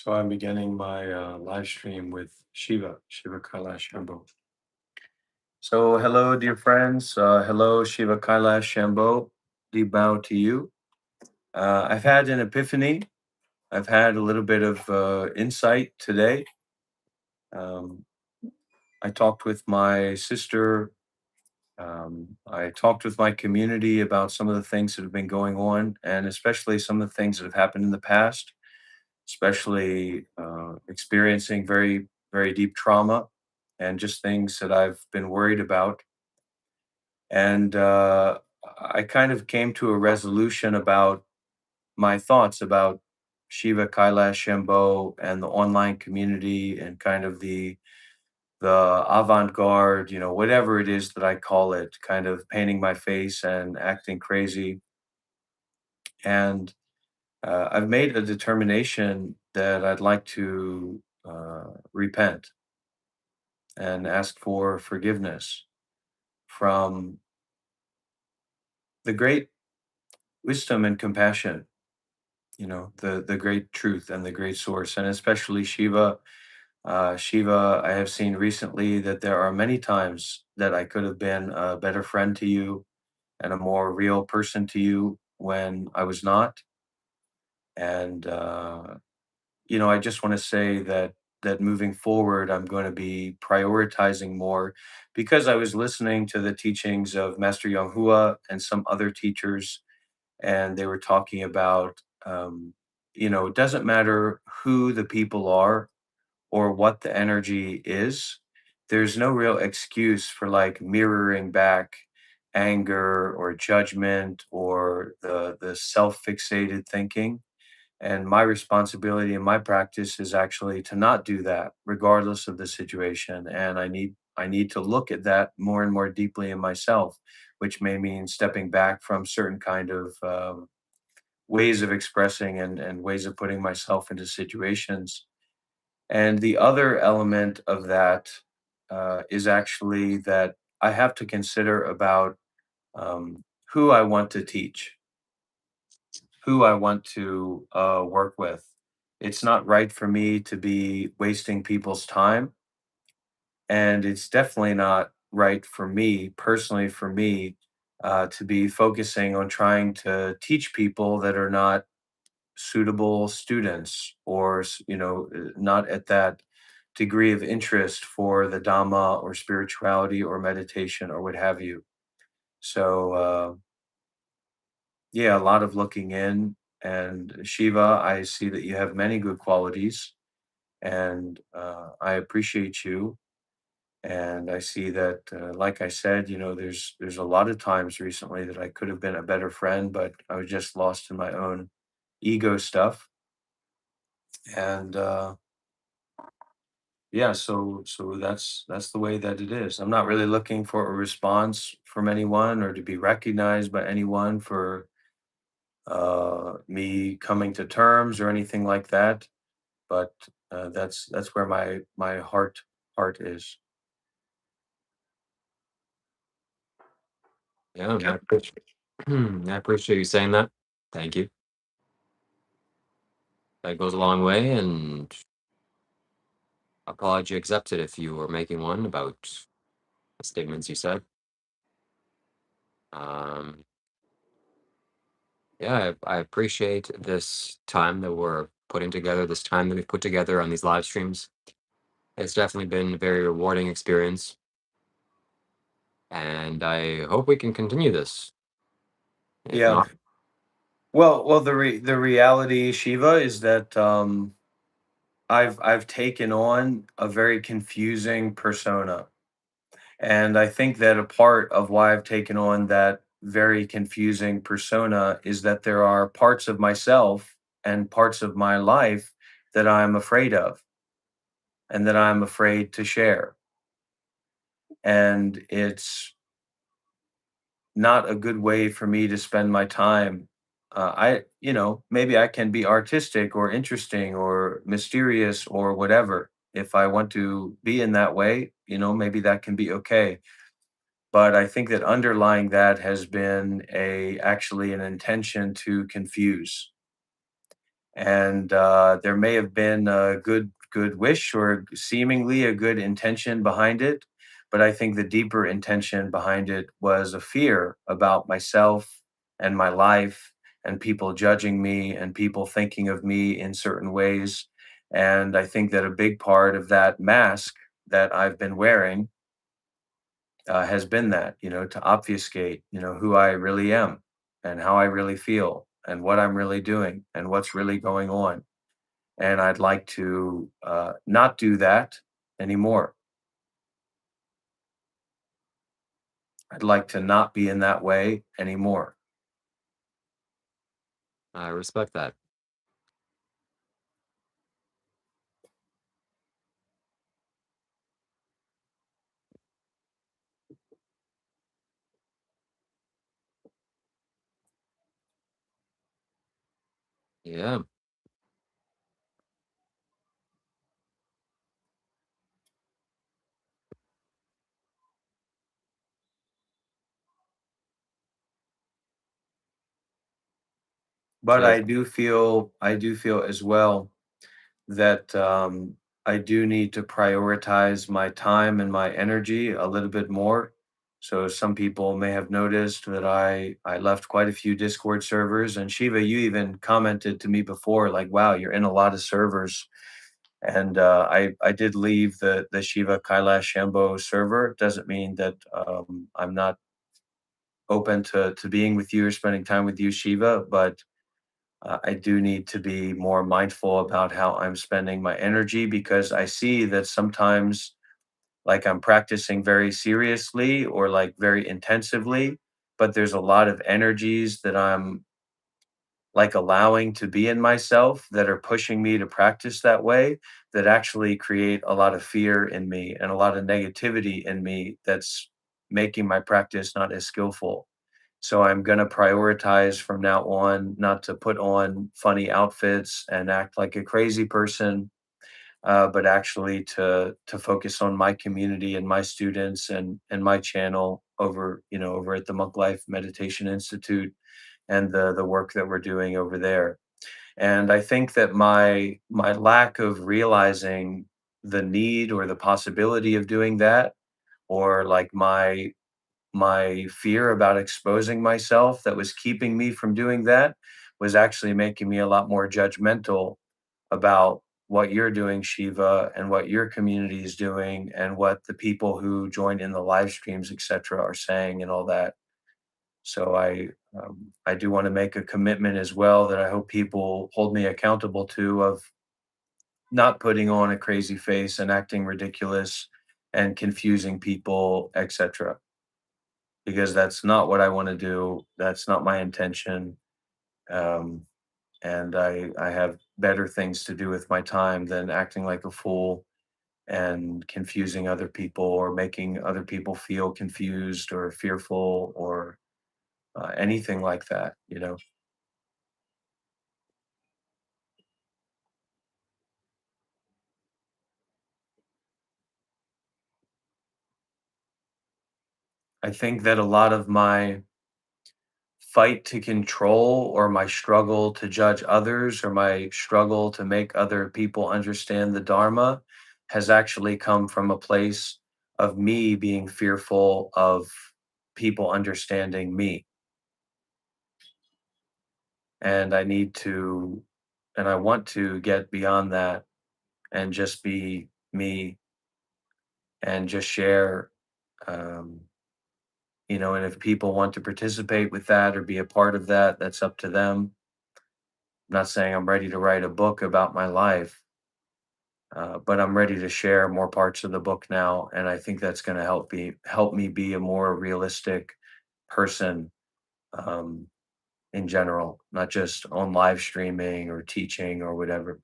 So I'm beginning my live stream with Shiva Kailash Shambho. So hello, dear friends. Hello, Shiva Kailash Shambho. Deep bow to you. I've had an epiphany. I've had a little bit of insight today. Um, I talked with my sister. I talked with my community about some of the things that have been going on, and especially some of the things that have happened in the past, especially experiencing very deep trauma and just things that I've been worried about. And I kind of came to a resolution about my thoughts about Shiva Kailash Shambho and the online community and kind of the avant-garde, whatever it is that I call it, kind of painting my face and acting crazy. And I've made a determination that I'd like to repent and ask for forgiveness from the great wisdom and compassion, the great truth and the great source, and especially Shiva. Shiva, I have seen recently that there are many times that I could have been a better friend to you and a more real person to you when I was not. And I just want to say that moving forward, I'm going to be prioritizing more because I was listening to the teachings of Master Yanghua and some other teachers, and they were talking about, it doesn't matter who the people are or what the energy is. There's no real excuse for like mirroring back anger or judgment or the self-fixated thinking, and my responsibility in my practice is actually to not do that, regardless of the situation. And I need to look at that more and more deeply in myself, which may mean stepping back from certain kind of ways of expressing and ways of putting myself into situations. And the other element of that is actually that I have to consider about who I want to teach, who I want to work with. It's not right for me to be wasting people's time. And it's definitely not right for me, personally, for me, to be focusing on trying to teach people that are not suitable students or, not at that degree of interest for the Dhamma or spirituality or meditation or what have you. So, yeah, a lot of looking in. And Shiva, I see that you have many good qualities, and I appreciate you. And I see that, like I said, there's a lot of times recently that I could have been a better friend, but I was just lost in my own ego stuff. And yeah, so that's the way that it is. I'm not really looking for a response from anyone or to be recognized by anyone for me coming to terms or anything like that. But that's where my heart is. Yeah, I appreciate I appreciate you saying that. Thank you. That goes a long way, and apology accepted if you were making one about the statements you said. Um, yeah, I appreciate this time that we're putting together, this time that we've put together on these live streams. It's definitely been a very rewarding experience, and I hope we can continue this. If Yeah. not, Well, the reality, Shiva, is that I've taken on a very confusing persona. And I think that a part of why I've taken on that very confusing persona is that there are parts of myself and parts of my life that I'm afraid of and that I'm afraid to share. And it's not a good way for me to spend my time. Maybe I can be artistic or interesting or mysterious or whatever. If I want to be in that way, maybe that can be okay. But I think that underlying that has been actually an intention to confuse. and there may have been a good wish or seemingly a good intention behind it, but I think the deeper intention behind it was a fear about myself and my life and people judging me and people thinking of me in certain ways. And I think that a big part of that mask that I've been wearing has been that, to obfuscate, who I really am and how I really feel and what I'm really doing and what's really going on. And I'd like to not do that anymore. I'd like to not be in that way anymore. I respect that. Yeah. But Yes. I do feel as well that I do need to prioritize my time and my energy a little bit more. So some people may have noticed that I left quite a few Discord servers, and Shiva, you even commented to me before, like, "Wow, you're in a lot of servers." And I did leave the Shiva Kailash Shambho server. It doesn't mean that I'm not open to being with you or spending time with you, Shiva, but I do need to be more mindful about how I'm spending my energy because I see that sometimes, like, I'm practicing very seriously or like very intensively, but there's a lot of energies that I'm like allowing to be in myself that are pushing me to practice that way that actually create a lot of fear in me and a lot of negativity in me that's making my practice not as skillful. So I'm going to prioritize from now on not to put on funny outfits and act like a crazy person, but actually to focus on my community and my students and my channel over at the Monk Life Meditation Institute and the work that we're doing over there. And I think that my lack of realizing the need or the possibility of doing that, or like my fear about exposing myself that was keeping me from doing that, was actually making me a lot more judgmental about what you're doing, Shiva, and what your community is doing, and what the people who join in the live streams, etc., are saying, and all that. So I do want to make a commitment as well that I hope people hold me accountable to, of not putting on a crazy face and acting ridiculous and confusing people, etc., because that's not what I want to do. That's not my intention. Um, and I have better things to do with my time than acting like a fool and confusing other people or making other people feel confused or fearful or anything like that. I think that a lot of my fight to control or my struggle to judge others or my struggle to make other people understand the Dharma has actually come from a place of me being fearful of people understanding me. And I need to, and I want to get beyond that and just be me and just share. Um, and if people want to participate with that or be a part of that, that's up to them. I'm not saying I'm ready to write a book about my life, but I'm ready to share more parts of the book now, and I think that's going to help me be a more realistic person, um, in general, not just on live streaming or teaching or whatever.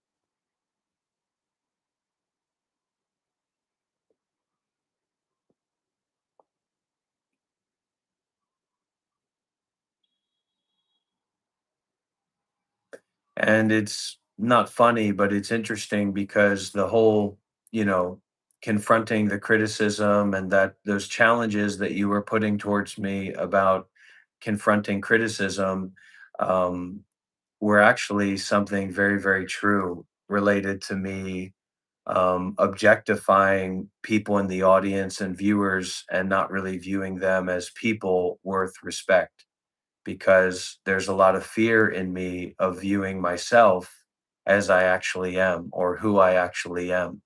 And it's not funny, but it's interesting because the whole, you know, confronting the criticism and that those challenges that you were putting towards me about confronting criticism, um, were actually something very, very true related to me objectifying people in the audience and viewers and not really viewing them as people worth respect because there's a lot of fear in me of viewing myself as I actually am or who I actually am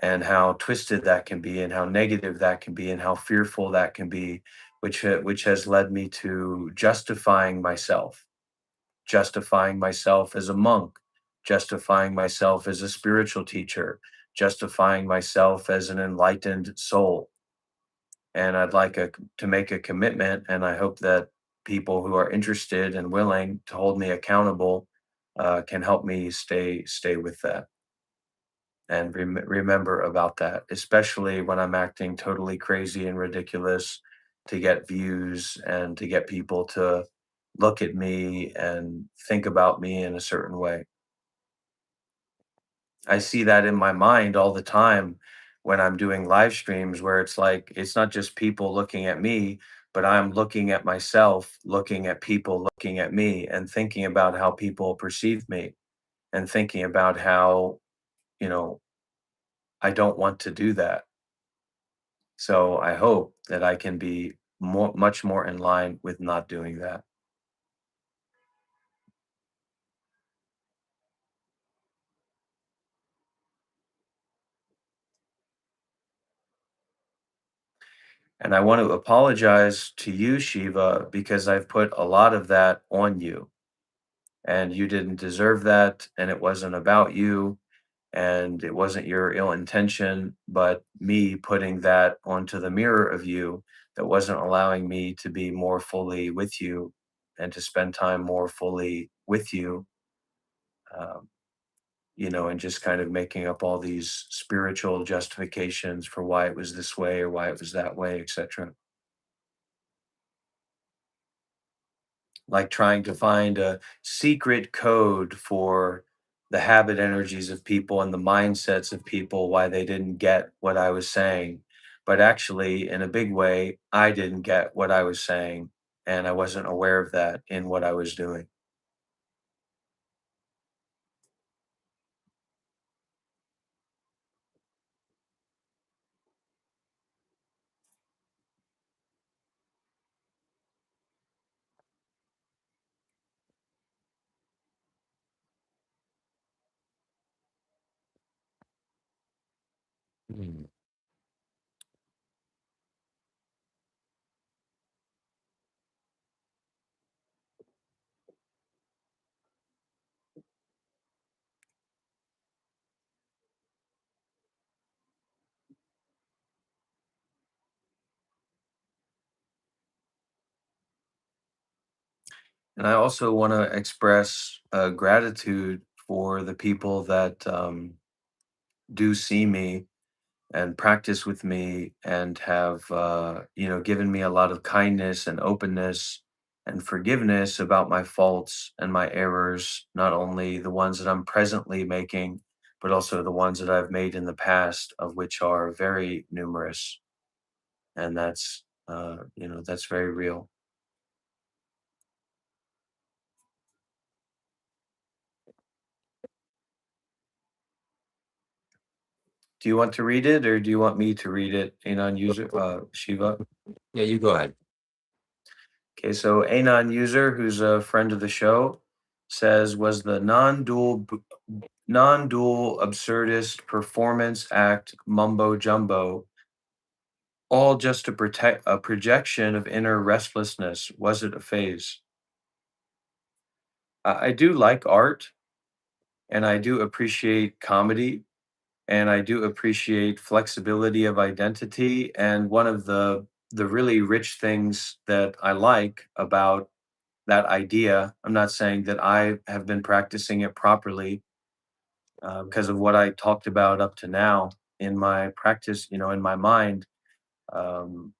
and how twisted that can be and how negative that can be and how fearful that can be which has led me to justifying myself as a monk, justifying myself as a spiritual teacher, justifying myself as an enlightened soul. And to make a commitment, and I hope that people who are interested and willing to hold me accountable can help me stay with that and remember about that, especially when I'm acting totally crazy and ridiculous to get views and to get people to look at me and think about me in a certain way. I see that in my mind all the time when I'm doing live streams where it's like it's not just people looking at me, but I'm looking at myself, looking at people looking at me and thinking about how people perceive me and thinking about how, you know, I don't want to do that. So I hope that I can be much more in line with not doing that. And I want to apologize to you, Shiva, because I've put a lot of that on you and you didn't deserve that. And it wasn't about you and it wasn't your ill intention, but me putting that onto the mirror of you that wasn't allowing me to be more fully with you and to spend time more fully with you. Um, and just kind of making up all these spiritual justifications for why it was this way or why it was that way, etc. Like trying to find a secret code for the habit energies of people and the mindsets of people, why they didn't get what I was saying. But actually, in a big way, I didn't get what I was saying, and I wasn't aware of that in what I was doing. Mm. And I also want to express gratitude for the people that do see me and practice with me and have given me a lot of kindness and openness and forgiveness about my faults and my errors, not only the ones that I'm presently making but also the ones that I've made in the past, of which are very numerous. And that's very real. Do you want to read it or do you want me to read it, anon user Shiva? Yeah, you go ahead. Okay, so anon user, who's a friend of the show, says, was the non-dual absurdist performance act mumbo jumbo all just to protect a projection of inner restlessness? Was it a phase? I do like art and I do appreciate comedy and I do appreciate flexibility of identity. And one of the really rich things that I like about that idea, I'm not saying that I have been practicing it properly because of what I talked about up to now in my practice, in my mind, um,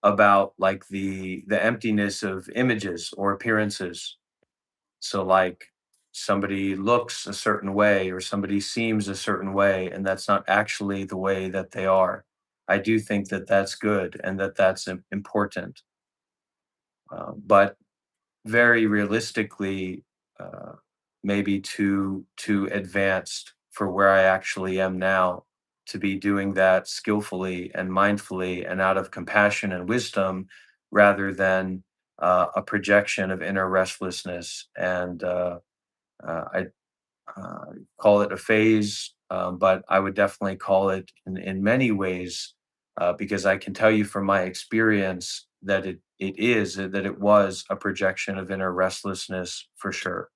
about like the emptiness of images or appearances. So like somebody looks a certain way or somebody seems a certain way, and that's not actually the way that they are. I do think that that's good and that that's important. But very realistically, uh, maybe too advanced for where I actually am now, to be doing that skillfully and mindfully and out of compassion and wisdom, rather than a projection of inner restlessness. And I call it a phase, but I would definitely call it in many ways, because I can tell you from my experience that that it was a projection of inner restlessness for sure.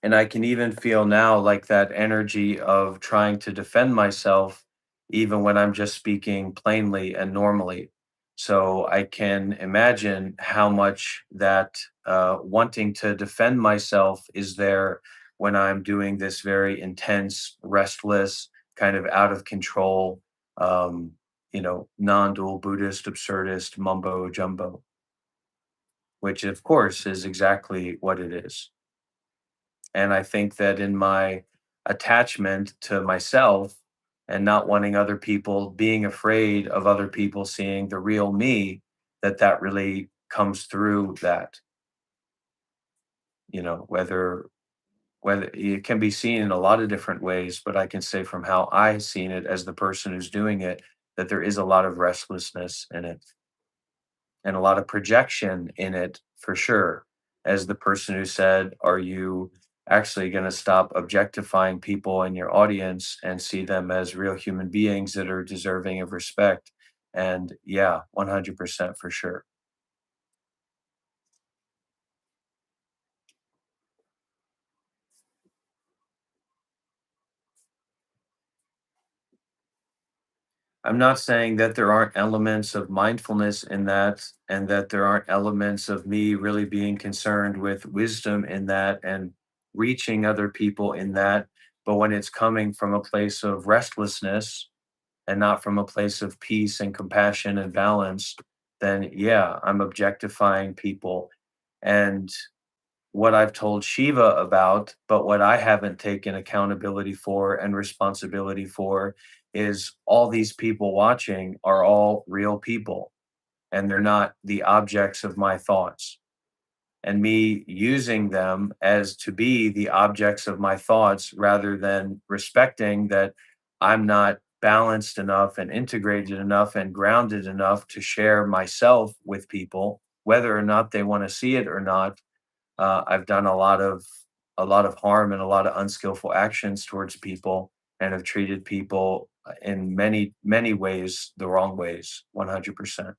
And I can even feel now like that energy of trying to defend myself, even when I'm just speaking plainly and normally. So I can imagine how much that wanting to defend myself is there when I'm doing this very intense, restless, kind of out of control, um, non dual Buddhist, absurdist mumbo jumbo, which of course is exactly what it is. And I think that in my attachment to myself and not wanting other people, being afraid of other people seeing the real me, that really comes through that, whether it can be seen in a lot of different ways, but I can say from how I seen it as the person who's doing it, that there is a lot of restlessness in it and a lot of projection in it for sure. As the person who said, are you actually going to stop objectifying people in your audience and see them as real human beings that are deserving of respect? And yeah, 100% for sure. I'm not saying that there aren't elements of mindfulness in that, and that there aren't elements of me really being concerned with wisdom in that and reaching other people in that. But when it's coming from a place of restlessness and not from a place of peace and compassion and balance, then yeah, I'm objectifying people. And what I've told Shiva about, but what I haven't taken accountability for and responsibility for, is all these people watching are all real people and they're not the objects of my thoughts. And me using them as to be the objects of my thoughts rather than respecting that I'm not balanced enough and integrated enough and grounded enough to share myself with people, whether or not they want to see it or not. I've done a lot of harm and a lot of unskillful actions towards people, and have treated people in many many ways the wrong ways, 100%.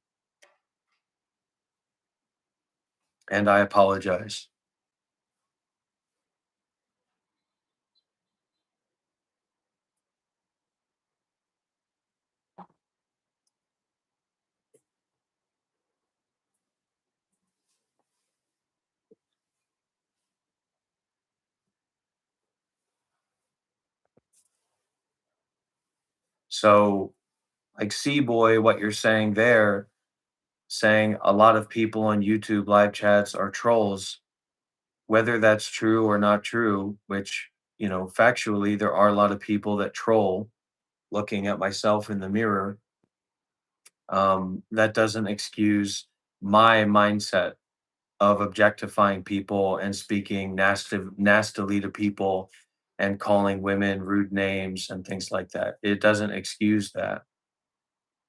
And I apologize. So, like, see boy, what you're saying there, saying a lot of people on YouTube live chats are trolls, whether that's true or not true, which, factually there are a lot of people that troll. Looking at myself in the mirror, that doesn't excuse my mindset of objectifying people and speaking nastily to people and calling women rude names and things like that. It doesn't excuse that.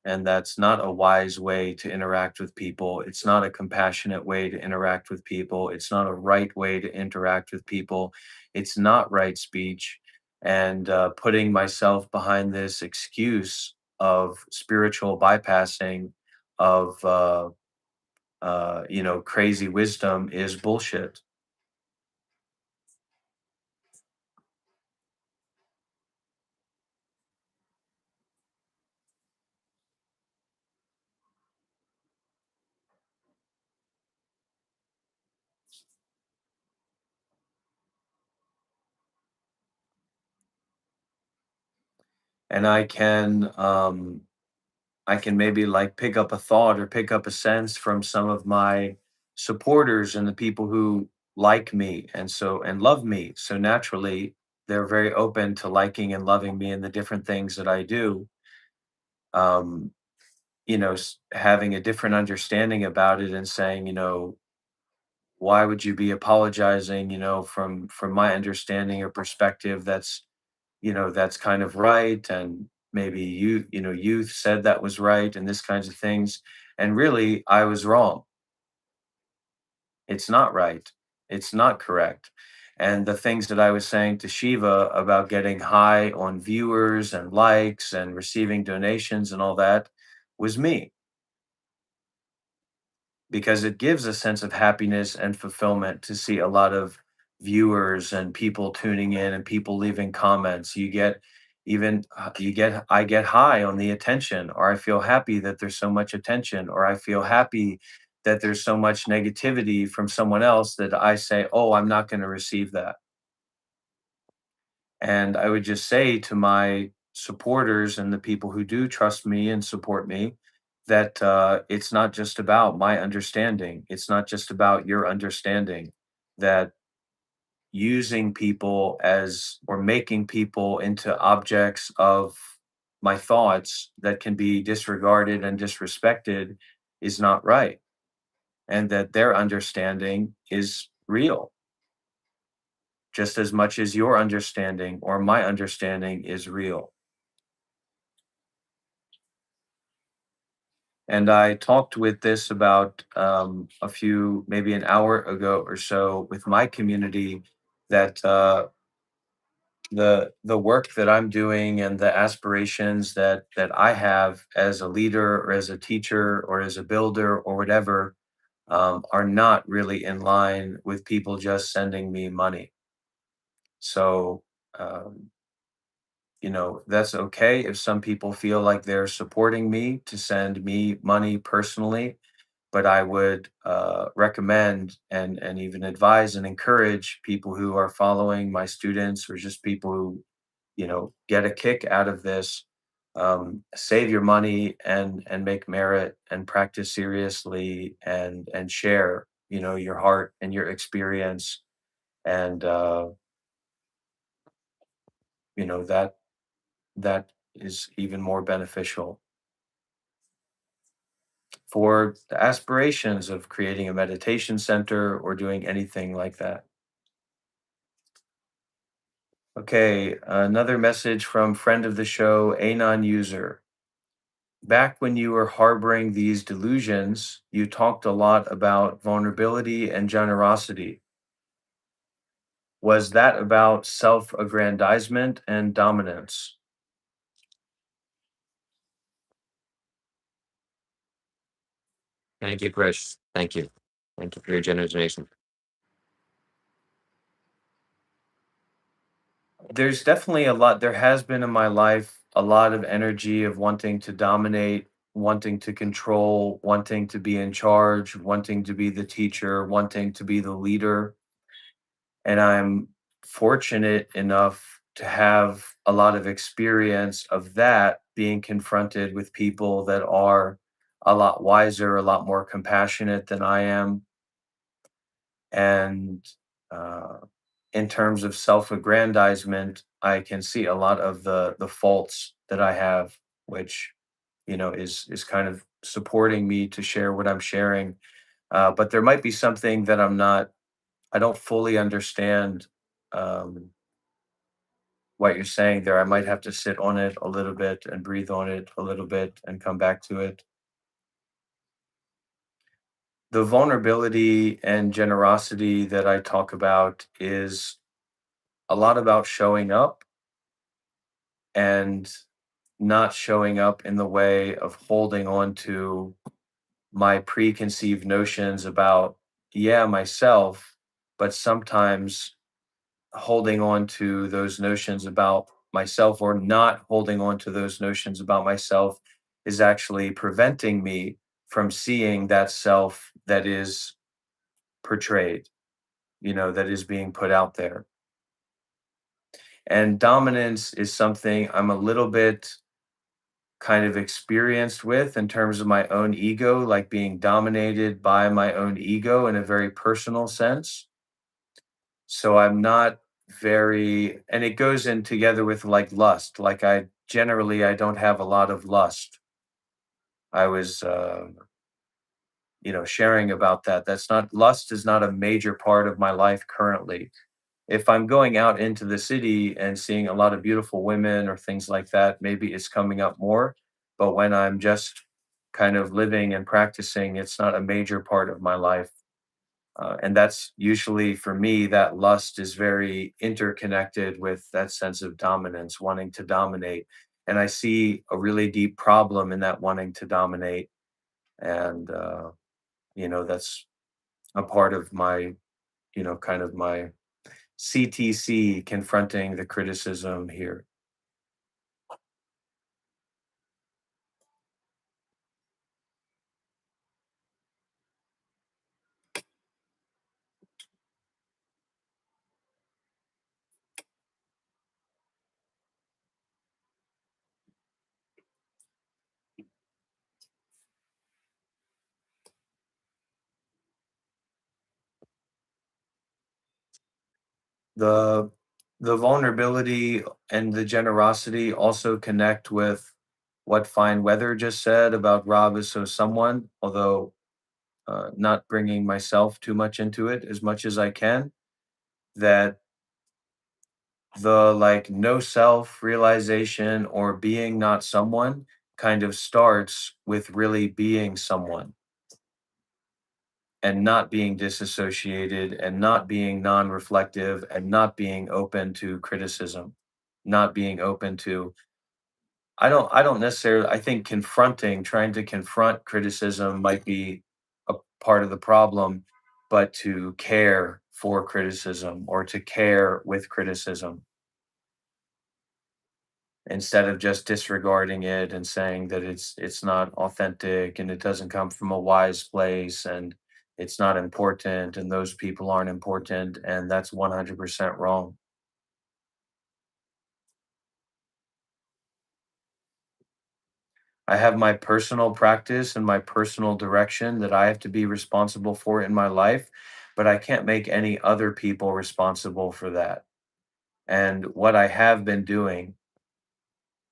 And that's not a wise way to interact with people. It's not a compassionate way to interact with people. It's not a right way to interact with people. It's not right speech. And putting myself behind this excuse of spiritual bypassing, of crazy wisdom, is bullshit. And I can maybe like pick up a thought or pick up a sense from some of my supporters and the people who like me and love me. So naturally, they're very open to liking and loving me and the different things that I do. Um, having a different understanding about it and saying, why would you be apologizing, from my understanding or perspective that's kind of right, and maybe you said that was right, and this kinds of things, and really I was wrong. It's not right. It's not correct. And the things that I was saying to Shiva about getting high on viewers and likes and receiving donations and all that was me, because it gives a sense of happiness and fulfillment to see a lot of viewers and people tuning in and people leaving comments. I get high on the attention, or I feel happy that there's so much attention, or I feel happy that there's so much negativity from someone else that I say, oh, I'm not going to receive that. And I would just say to my supporters and the people who do trust me and support me that it's not just about my understanding. It's not just about your understanding. That using people as or making people into objects of my thoughts that can be disregarded and disrespected is not right. And that their understanding is real just as much as your understanding or my understanding is real. And I talked with this about maybe an hour ago or so with my community, that the work that I'm doing and the aspirations that I have as a leader or as a teacher or as a builder or whatever, are not really in line with people just sending me money. So, um, that's okay if some people feel like they're supporting me to send me money personally, but I would recommend and even advise and encourage people who are following my students, or just people who get a kick out of this. Save your money and make merit and practice seriously, and share your heart and your experience, and that that is even more beneficial for the aspirations of creating a meditation center or doing anything like that. Okay, another message from friend of the show, Anon user. Back when you were harboring these delusions, you talked a lot about vulnerability and generosity. Was that about self aggrandizement and dominance? Thank you, Krish. Thank you. Thank you for your generous donation. There has been in my life a lot of energy of wanting to dominate, wanting to control, wanting to be in charge, wanting to be the teacher, wanting to be the leader. And I'm fortunate enough to have a lot of experience of that, being confronted with people that are a lot wiser, a lot more compassionate than I am. And uh, in terms of self-aggrandizement, I can see a lot of the faults that I have, which is kind of supporting me to share what I'm sharing. But there might be something that I don't fully understand. Um, what you're saying there. I might have to sit on it a little bit and breathe on it a little bit and come back to it. The vulnerability and generosity that I talk about is a lot about showing up, and not showing up in the way of holding on to my preconceived notions about, yeah, myself, but sometimes holding on to those notions about myself, or not holding on to those notions about myself, is actually preventing me from seeing that self that is portrayed, that is being put out there. And dominance is something I'm a little bit kind of experienced with in terms of my own ego, like being dominated by my own ego in a very personal sense. So I'm not and it goes in together with like lust. Like I don't have a lot of lust. I was sharing about that. That's not Lust is not a major part of my life currently. If I'm going out into the city and seeing a lot of beautiful women or things like that, maybe it's coming up more. But when I'm just kind of living and practicing, it's not a major part of my life. And that's usually for me, that lust is very interconnected with that sense of dominance, wanting to dominate. And I see a really deep problem in that wanting to dominate. And, that's a part of my, kind of my CTC, confronting the criticism here. The the vulnerability and the generosity also connect with what Fine Weather just said about Rob is so someone, although not bringing myself too much into it as much as I can, that the like no self realization or being not someone kind of starts with really being someone and not being disassociated and not being non-reflective and not being open to criticism, not being open to I don't necessarily I think trying to confront criticism might be a part of the problem, but to care for criticism or to care with criticism instead of just disregarding it and saying that it's not authentic and it doesn't come from a wise place and it's not important and those people aren't important and that's 100% wrong. I have my personal practice and my personal direction that I have to be responsible for in my life, but I can't make any other people responsible for that. And what I have been doing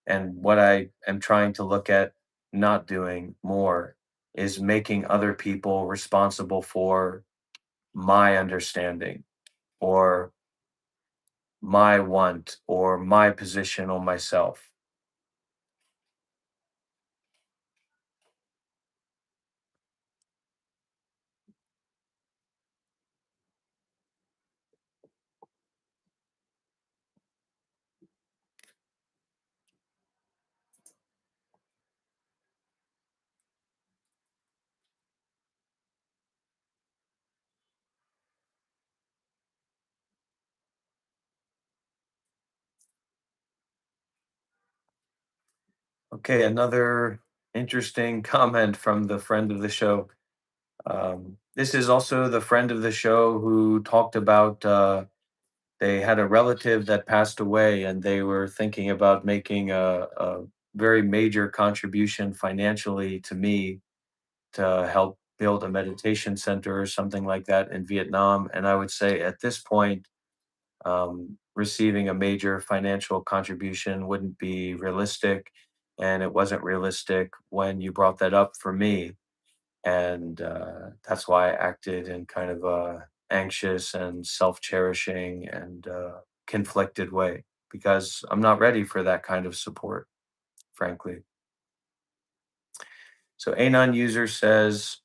and what I am trying to look at not doing more is making other people responsible for my understanding or my want or my position on myself. Okay, another interesting comment from the friend of the show. This is also the friend of the show who talked about they had a relative that passed away and they were thinking about making a very major contribution financially to me to help build a meditation center or something like that in Vietnam. And I would say at this point, receiving a major financial contribution wouldn't be realistic. And it wasn't realistic when you brought that up for me. And that's why I acted in kind of a anxious and self-cherishing and conflicted way because I'm not ready for that kind of support, frankly. So Anon user says,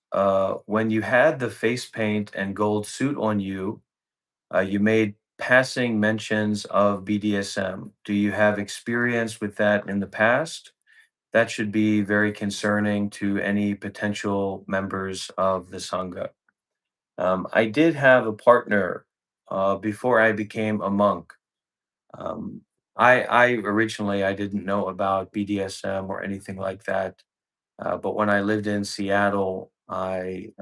when you had the face paint and gold suit on you, you made passing mentions of BDSM. Do you have experience with that in the past? That should be very concerning to any potential members of the Sangha. I did have a partner before I became a monk. Um, I originally I didn't know about BDSM or anything like that, but when I lived in Seattle, I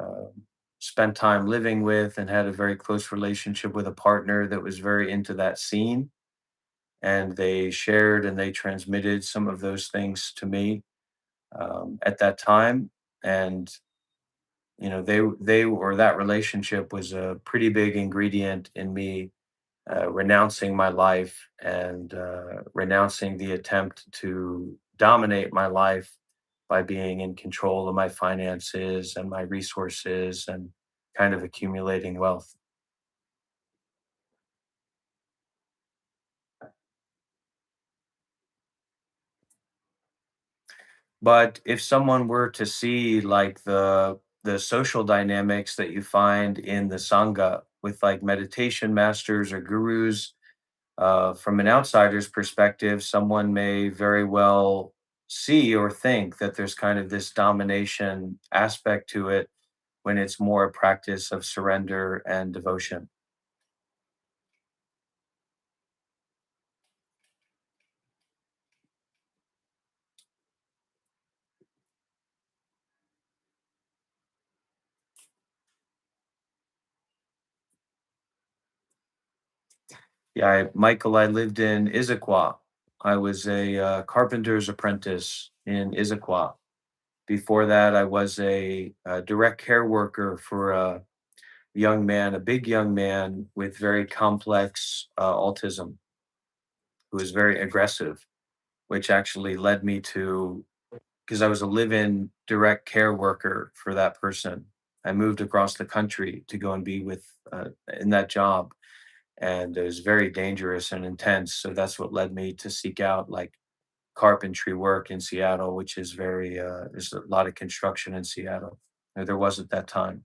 spent time living with and had a very close relationship with a partner that was very into that scene, and they shared and they transmitted some of those things to me at that time, and they or that relationship was a pretty big ingredient in me renouncing my life and renouncing the attempt to dominate my life by being in control of my finances and my resources and kind of accumulating wealth. But if someone were to see like the social dynamics that you find in the sangha with like meditation masters or gurus, from an outsider's perspective, someone may very well see or think that there's kind of this domination aspect to it when it's more a practice of surrender and devotion. Yeah, Michael, I lived in Issaquah. I was a carpenter's apprentice in Issaquah. Before that, I was a direct care worker for a young man, a big young man with very complex autism, who was very aggressive, which actually led me to, because I was a live-in direct care worker for that person. I moved across the country to go and be with in that job, and it was very dangerous and intense. So that's what led me to seek out like carpentry work in Seattle, which is very there's a lot of construction in Seattle. There was at that time.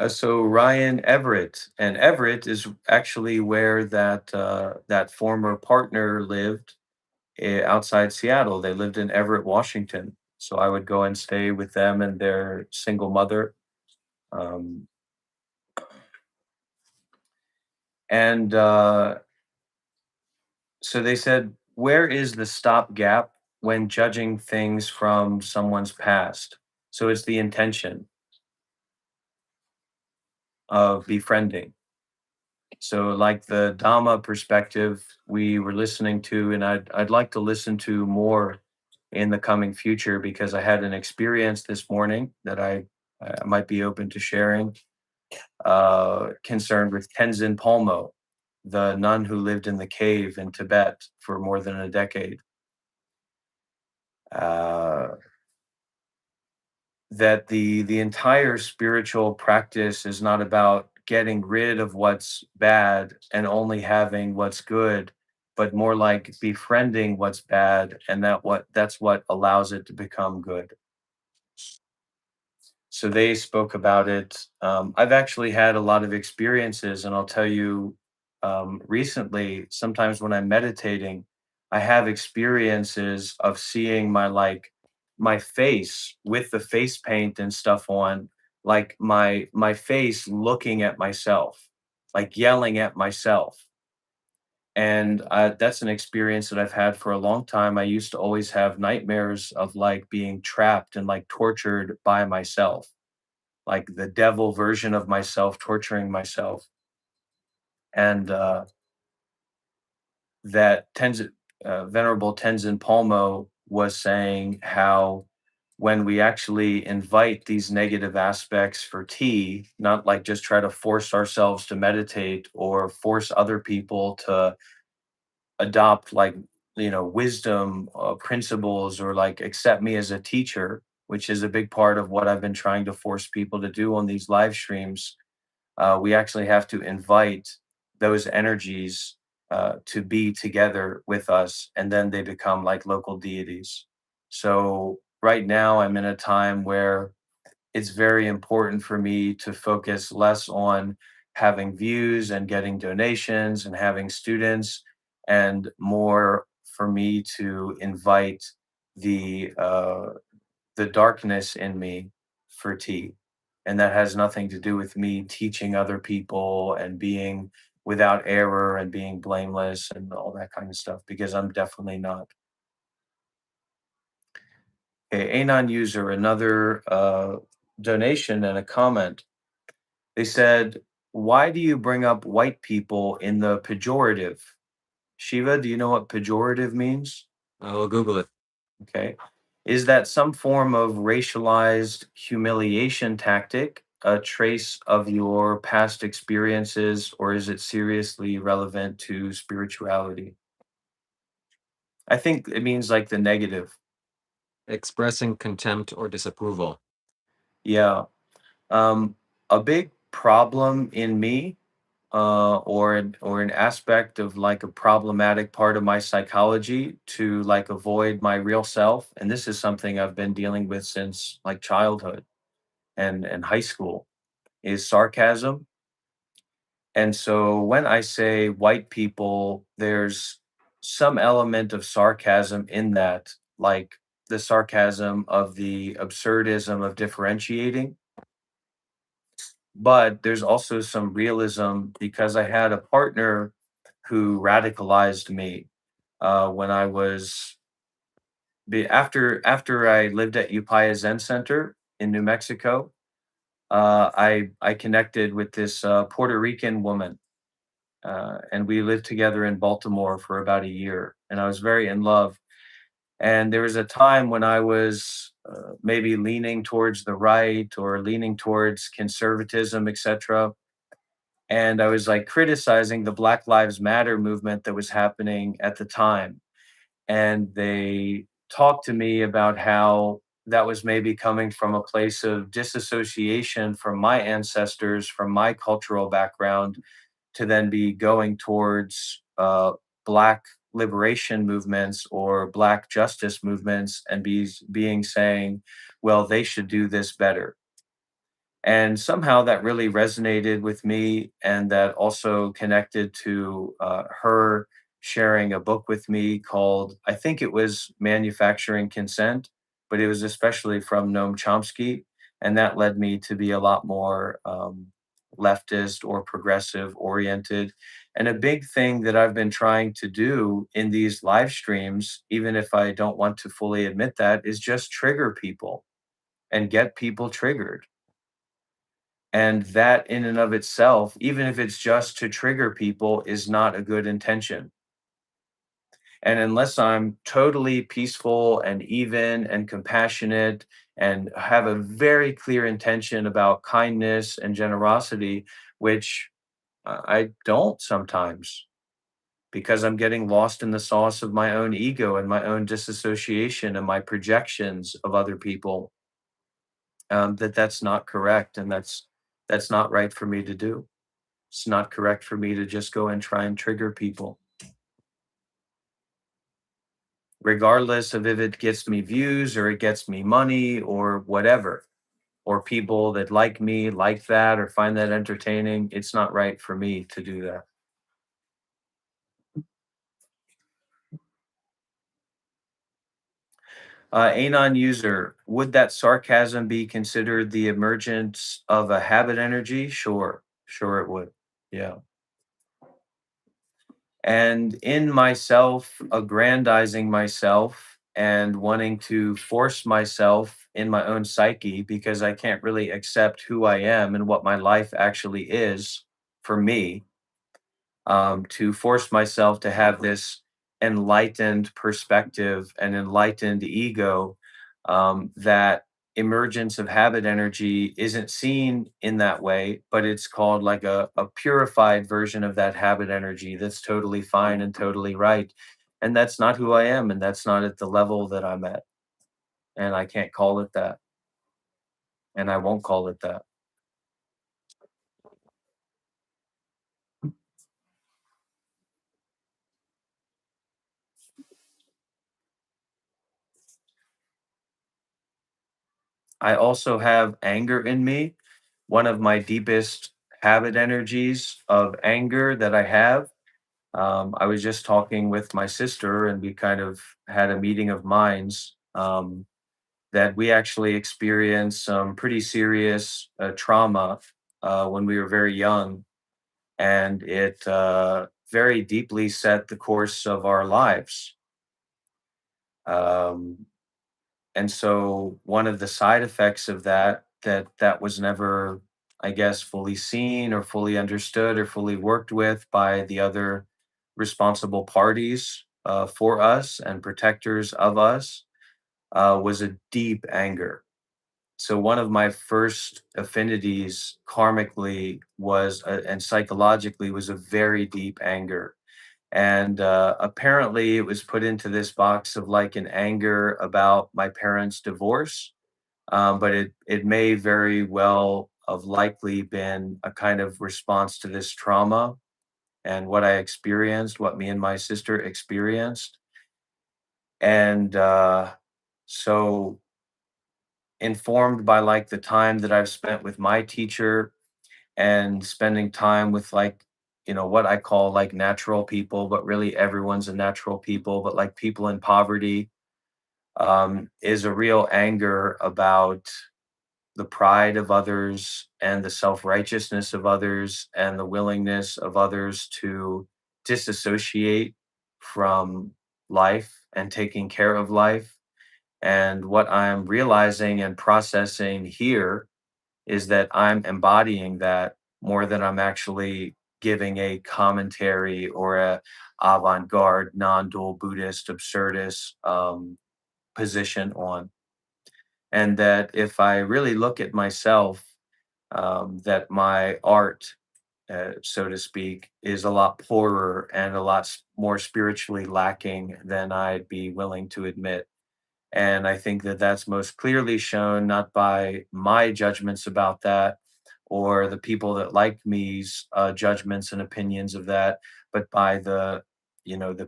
So Ryan Everett, and Everett is actually where that former partner lived, outside Seattle. They lived in Everett, Washington. So I would go and stay with them and their single mother. Um, and So they said, where is the stopgap when judging things from someone's past? So it's the intention of befriending. So, like the Dhamma perspective we were listening to, and I'd like to listen to more in the coming future because I had an experience this morning that I might be open to sharing, concerned with Tenzin Palmo, the nun who lived in the cave in Tibet for more than a decade. Uh, that the entire spiritual practice is not about getting rid of what's bad and only having what's good, but more like befriending what's bad, and that's what allows it to become good. So they spoke about it. I've actually had a lot of experiences, and I'll tell you, recently, sometimes when I'm meditating, I have experiences of seeing my face with the face paint and stuff on, like my face looking at myself, like yelling at myself. And that's an experience that I've had for a long time. I used to always have nightmares of like being trapped and like tortured by myself, like the devil version of myself torturing myself. And that Venerable Tenzin Palmo was saying how when we actually invite these negative aspects for tea, not like just try to force ourselves to meditate or force other people to adopt like wisdom principles or like accept me as a teacher, which is a big part of what I've been trying to force people to do on these live streams. We actually have to invite those energies to be together with us, and then they become like local deities. So right now, I'm in a time where it's very important for me to focus less on having views and getting donations and having students, and more for me to invite the the darkness in me for tea. And that has nothing to do with me teaching other people and being without error and being blameless and all that kind of stuff, because I'm definitely not. Okay, Anon user, another donation and a comment. They said, why do you bring up white people in the pejorative? Shiva, do you know what pejorative means? I will Google it. Okay. Is that some form of racialized humiliation tactic a trace of your past experiences, or is it seriously relevant to spirituality? I think it means like the negative. Expressing contempt or disapproval. Yeah. Um, a big problem in me, or an aspect of like a problematic part of my psychology to like avoid my real self, and this is something I've been dealing with since like childhood and high school, is sarcasm. And so when I say white people, there's some element of sarcasm in that, like the sarcasm of the absurdism of differentiating. But there's also some realism because I had a partner who radicalized me when I was after I lived at Upaya Zen Center in New Mexico. I connected with this Puerto Rican woman, and we lived together in Baltimore for about a year, and I was very in love. And there was a time when I was maybe leaning towards the right or leaning towards conservatism, etc. And I was like criticizing the Black Lives Matter movement that was happening at the time. And they talked to me about how that was maybe coming from a place of disassociation from my ancestors, from my cultural background, to then be going towards Black liberation movements or Black justice movements and being saying, well, they should do this better. And somehow that really resonated with me, and that also connected to her sharing a book with me called, I think it was Manufacturing Consent, but it was especially from Noam Chomsky. And that led me to be a lot more leftist or progressive oriented. And a big thing that I've been trying to do in these live streams, even if I don't want to fully admit that, is just trigger people and get people triggered. And that in and of itself, even if it's just to trigger people, is not a good intention. And unless I'm totally peaceful and even and compassionate and have a very clear intention about kindness and generosity, which I don't sometimes because I'm getting lost in the sauce of my own ego and my own disassociation and my projections of other people, that's not correct, and that's not right for me to do. It's not correct for me to just go and try and trigger people, regardless of if it gets me views or it gets me money or whatever, or people that like me like that or find that entertaining. It's not right for me to do that. Anon user, would that sarcasm be considered the emergence of a habit energy? Sure, sure it would. Yeah. And in myself aggrandizing myself and wanting to force myself in my own psyche because I can't really accept who I am and what my life actually is for me, to force myself to have this enlightened perspective and enlightened ego, that emergence of habit energy isn't seen in that way, but it's called like a purified version of that habit energy that's totally fine and totally right. And that's not who I am, and that's not at the level that I'm at. And I can't call it that, and I won't call it that. I also have anger in me. One of my deepest habit energies of anger that I have. I was just talking with my sister, and we kind of had a meeting of minds, that we actually experienced some pretty serious trauma when we were very young, and it very deeply set the course of our lives. Um, And so one of the side effects of that was never, I guess, fully seen or fully understood or fully worked with by the other responsible parties for us and protectors of us, was a deep anger. So one of my first affinities karmically was and psychologically was a very deep anger. And apparently it was put into this box of like an anger about my parents' divorce. But it may very well have likely been a kind of response to this trauma and what I experienced, what me and my sister experienced. And so informed by like the time that I've spent with my teacher and spending time with like, what I call like natural people, but really everyone's a natural people, but like people in poverty, is a real anger about the pride of others and the self-righteousness of others and the willingness of others to disassociate from life and taking care of life. And what I'm realizing and processing here is that I'm embodying that more than I'm actually giving a commentary or a avant-garde non-dual Buddhist absurdist position on. And that if I really look at myself, that my art, so to speak, is a lot poorer and a lot more spiritually lacking than I'd be willing to admit. And I think that that's most clearly shown not by my judgments about that or the people that like me's judgments and opinions of that, but by the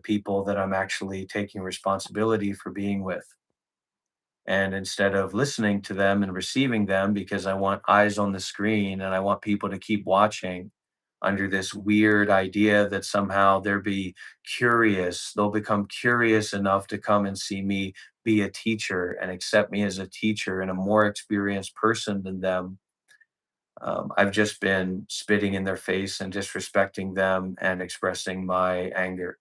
people that I'm actually taking responsibility for being with. And instead of listening to them and receiving them because I want eyes on the screen and I want people to keep watching under this weird idea that somehow they'll become curious enough to come and see me be a teacher and accept me as a teacher and a more experienced person than them. I've just been spitting in their face and disrespecting them and expressing my anger.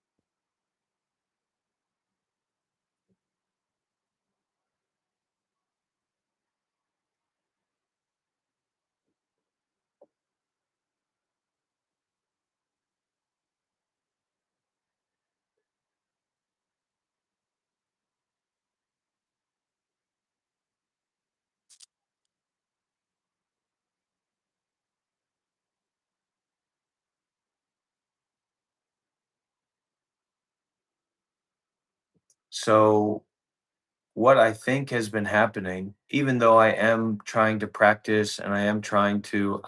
So what I think has been happening, even though I am trying to practice and I am trying to,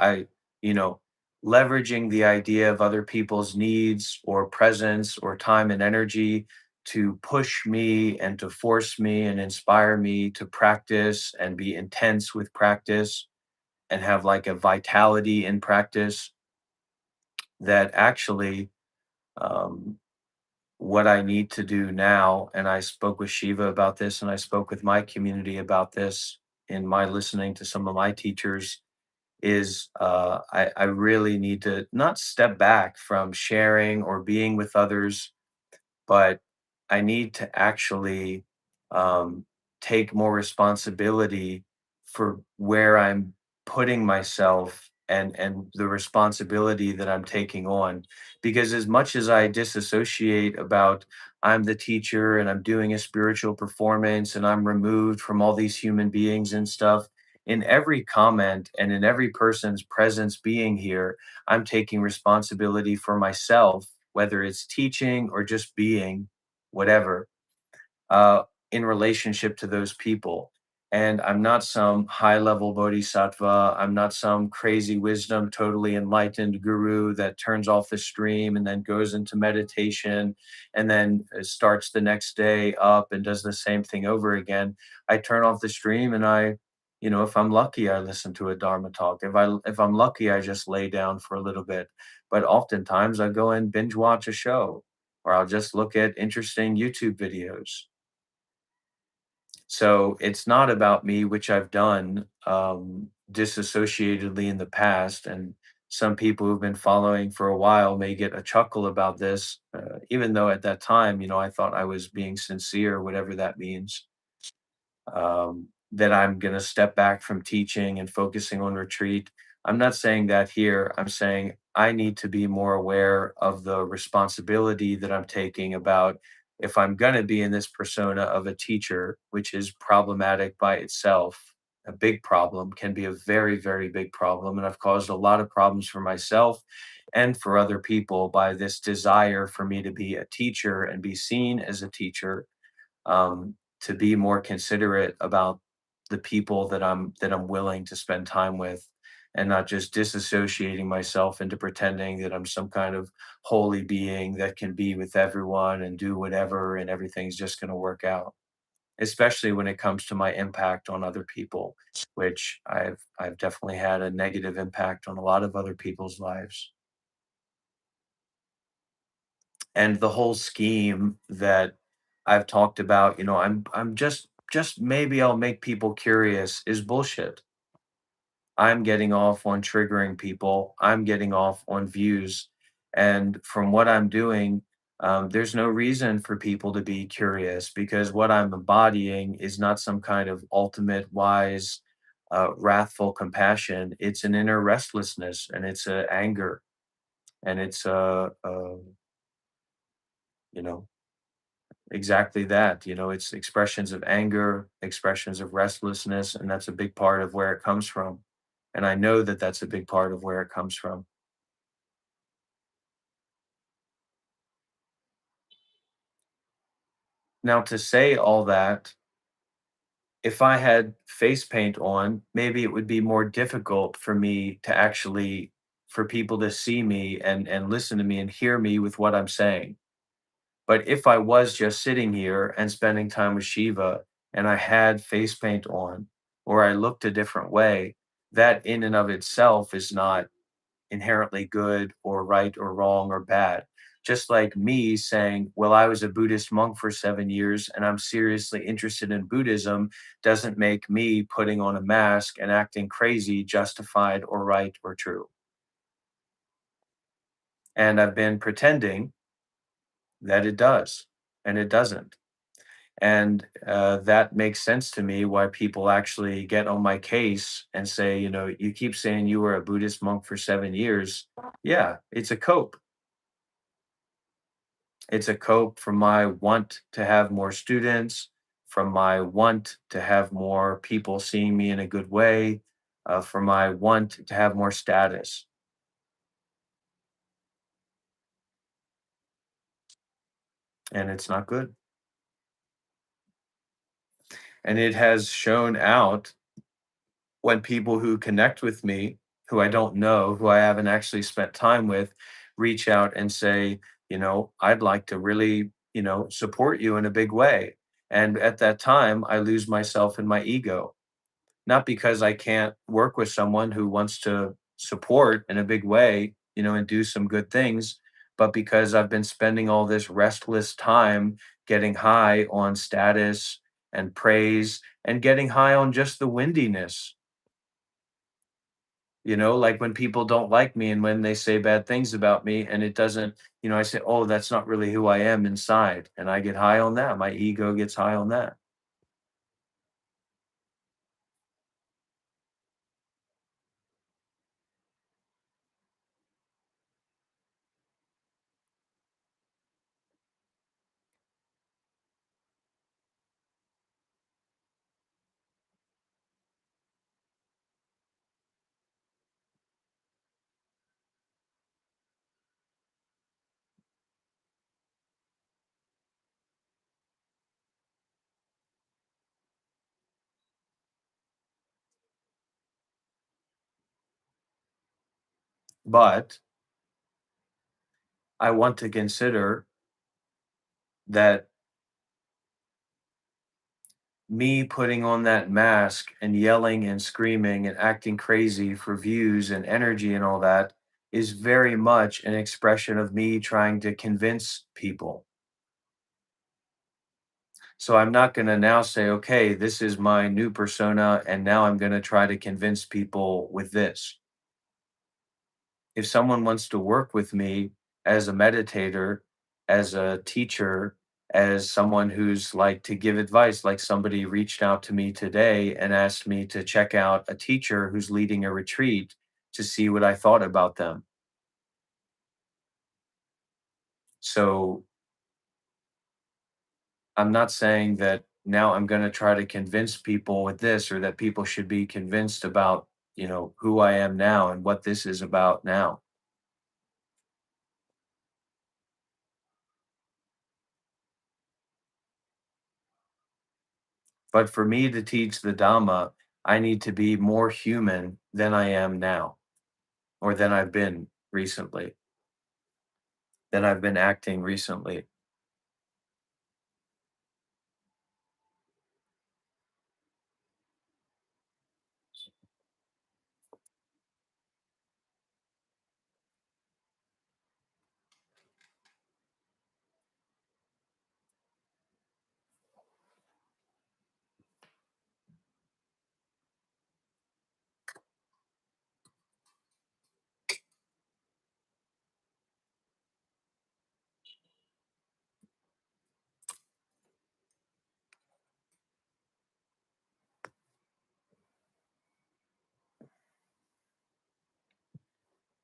you know, leveraging the idea of other people's needs or presence or time and energy to push me and to force me and inspire me to practice and be intense with practice and have like a vitality in practice that actually, um, what I need to do now, and I spoke with Shiva about this, and I spoke with my community about this in my listening to some of my teachers, is I really need to not step back from sharing or being with others, but I need to actually um, take more responsibility for where I'm putting myself and the responsibility that I'm taking on. Because as much as I disassociate about I'm the teacher and I'm doing a spiritual performance and I'm removed from all these human beings and stuff, in every comment and in every person's presence being here, I'm taking responsibility for myself, whether it's teaching or just being, whatever, uh, in relationship to those people. And I'm not some high level bodhisattva. I'm not some crazy wisdom, totally enlightened guru that turns off the stream and then goes into meditation and then starts the next day up and does the same thing over again. I turn off the stream and if I'm lucky, I listen to a Dharma talk. If I'm lucky, I just lay down for a little bit. But oftentimes I go and binge watch a show or I'll just look at interesting YouTube videos. So it's not about me, which I've done disassociatedly in the past. And some people who've been following for a while may get a chuckle about this, even though at that time, I thought I was being sincere, whatever that means. That I'm going to step back from teaching and focusing on retreat. I'm not saying that here. I'm saying I need to be more aware of the responsibility that I'm taking about if I'm going to be in this persona of a teacher, which is problematic by itself, a big problem can be a very, very big problem. And I've caused a lot of problems for myself and for other people by this desire for me to be a teacher and be seen as a teacher, to be more considerate about the people that I'm willing to spend time with, and not just disassociating myself into pretending that I'm some kind of holy being that can be with everyone and do whatever and everything's just going to work out. Especially when it comes to my impact on other people, which I've definitely had a negative impact on a lot of other people's lives. And the whole scheme that I've talked about, I'm just maybe I'll make people curious is bullshit. I'm getting off on triggering people. I'm getting off on views. And from what I'm doing, there's no reason for people to be curious because what I'm embodying is not some kind of ultimate wise, wrathful compassion. It's an inner restlessness and it's a anger and it's you know, exactly that. It's expressions of anger, expressions of restlessness, and that's a big part of where it comes from. And I know that that's a big part of where it comes from. Now, to say all that, if I had face paint on, maybe it would be more difficult for me to actually for people to see me and listen to me and hear me with what I'm saying. But if I was just sitting here and spending time with Shiva and I had face paint on or I looked a different way, that in and of itself is not inherently good or right or wrong or bad. Just like me saying, well, I was a Buddhist monk for 7 years and I'm seriously interested in Buddhism doesn't make me putting on a mask and acting crazy justified or right or true. And I've been pretending that it does, and it doesn't. And that makes sense to me why people actually get on my case and say, you keep saying you were a Buddhist monk for 7 years. Yeah, it's a cope. It's a cope from my want to have more students, from my want to have more people seeing me in a good way, from my want to have more status. And it's not good. And it has shown out when people who connect with me, who I don't know, who I haven't actually spent time with, reach out and say, I'd like to really, support you in a big way. And at that time, I lose myself in my ego. Not because I can't work with someone who wants to support in a big way, and do some good things, but because I've been spending all this restless time getting high on status and praise and getting high on just the windiness. Like when people don't like me and when they say bad things about me and it doesn't, I say, oh, that's not really who I am inside. And I get high on that. My ego gets high on that. But I want to consider that me putting on that mask and yelling and screaming and acting crazy for views and energy and all that is very much an expression of me trying to convince people. So I'm not going to now say, okay, this is my new persona, and now I'm going to try to convince people with this. If someone wants to work with me as a meditator, as a teacher, as someone who's like to give advice, like somebody reached out to me today and asked me to check out a teacher who's leading a retreat to see what I thought about them. So I'm not saying that now I'm going to try to convince people with this, or that people should be convinced about, who I am now and what this is about now. But for me to teach the Dhamma, I need to be more human than I am now, or than I've been recently, than I've been acting recently.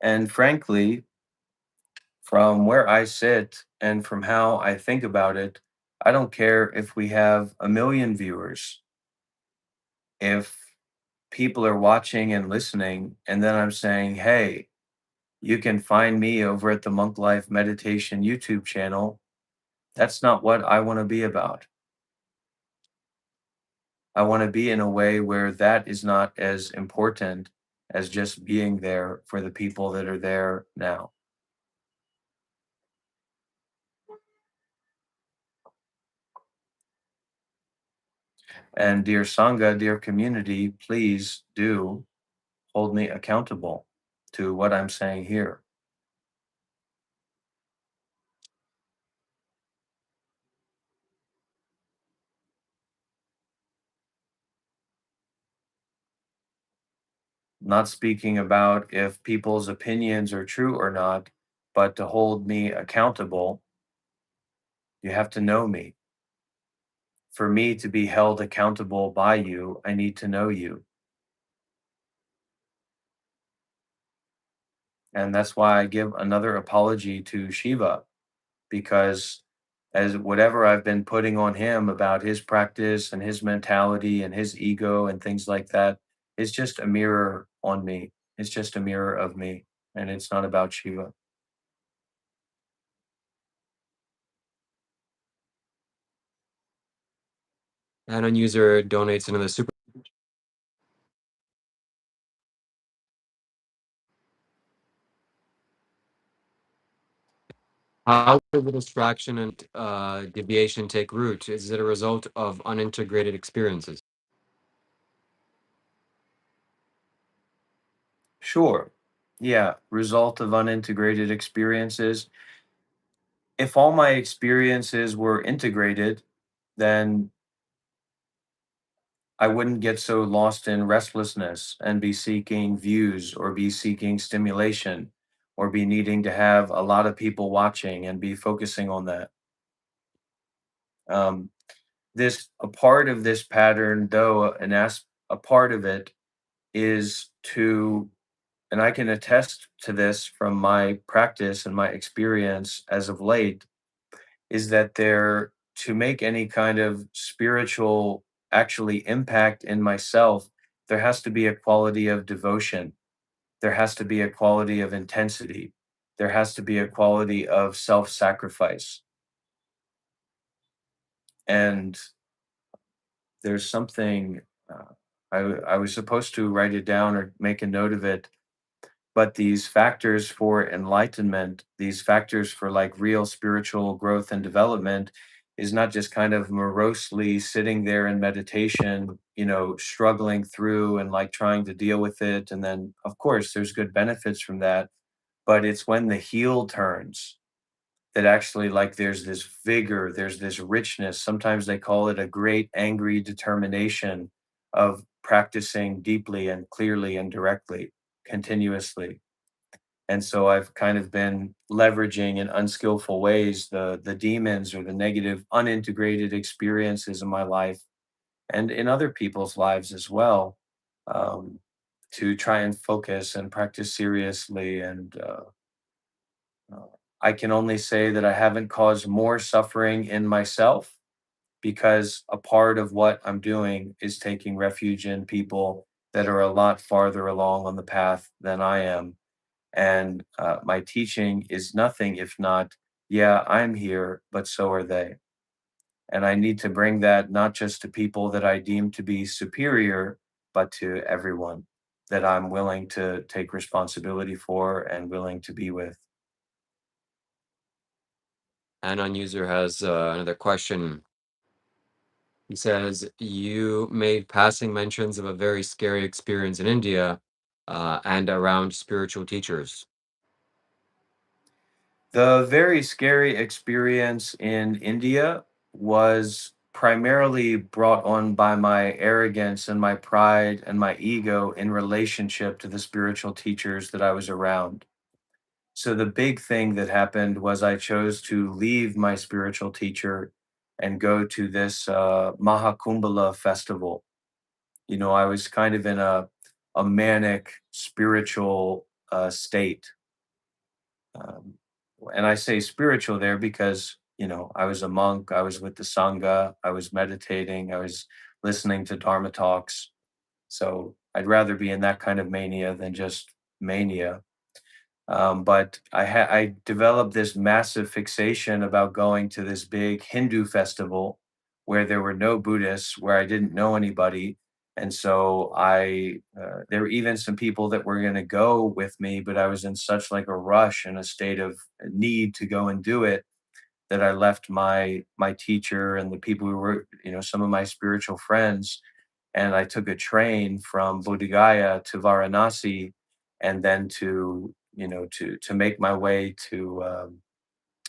And frankly, from where I sit and from how I think about it, I don't care if we have a million viewers. If people are watching and listening, and then I'm saying, hey, you can find me over at the Monk Life Meditation YouTube channel, that's not what I want to be about. I want to be in a way where that is not as important as just being there for the people that are there now. And dear Sangha, dear community, please do hold me accountable to what I'm saying here. Not speaking about if people's opinions are true or not, but to hold me accountable, you have to know me. For me to be held accountable by you, I need to know you. And that's why I give another apology to Shiva, because as whatever I've been putting on him about his practice and his mentality and his ego and things like that is just a mirror on me. It's just a mirror of me, and it's not about Shiva. Add-on user donates another super. How does the distraction and deviation take root? Is it a result of unintegrated experiences? Sure. Yeah. Result of unintegrated experiences. If all my experiences were integrated, then I wouldn't get so lost in restlessness and be seeking views or be seeking stimulation or be needing to have a lot of people watching and be focusing on that. Um, this a part of this pattern, though, a part of it is to, and I can attest to this from my practice and my experience as of late, is that there to make any kind of spiritual actually impact in myself, there has to be a quality of devotion. There has to be a quality of intensity. There has to be a quality of self sacrifice. And there's something, I was supposed to write it down or make a note of it, but these factors for enlightenment, these factors for like real spiritual growth and development, is not just kind of morosely sitting there in meditation, struggling through and like trying to deal with it. And then, of course, there's good benefits from that, but it's when the heel turns that actually like there's this vigor, there's this richness. Sometimes they call it a great angry determination of practicing deeply and clearly and directly, continuously. And so I've kind of been leveraging in unskillful ways the demons or the negative unintegrated experiences in my life and in other people's lives as well, um, to try and focus and practice seriously. And uh, I can only say that I haven't caused more suffering in myself, because a part of what I'm doing is taking refuge in people that are a lot farther along on the path than I am. And my teaching is nothing if not, yeah, I'm here, but so are they. And I need to bring that not just to people that I deem to be superior, but to everyone that I'm willing to take responsibility for and willing to be with. Anon user has another question. He says, you made passing mentions of a very scary experience in India and around spiritual teachers. The very scary experience in India was primarily brought on by my arrogance and my pride and my ego in relationship to the spiritual teachers that I was around. So the big thing that happened was I chose to leave my spiritual teacher and go to this Mahakumbhala festival. You know, I was kind of in a manic spiritual state. Um, and I say spiritual there because, you know, I was a monk, I was with the Sangha, I was meditating, I was listening to Dharma talks. So I'd rather be in that kind of mania than just mania. But I developed this massive fixation about going to this big Hindu festival where there were no Buddhists, where I didn't know anybody, and so there were even some people that were going to go with me, but I was in such like a rush and a state of need to go and do it that I left my teacher and the people who were, you know, some of my spiritual friends, and I took a train from Bodh Gaya to Varanasi, and then to, you know, to make my way to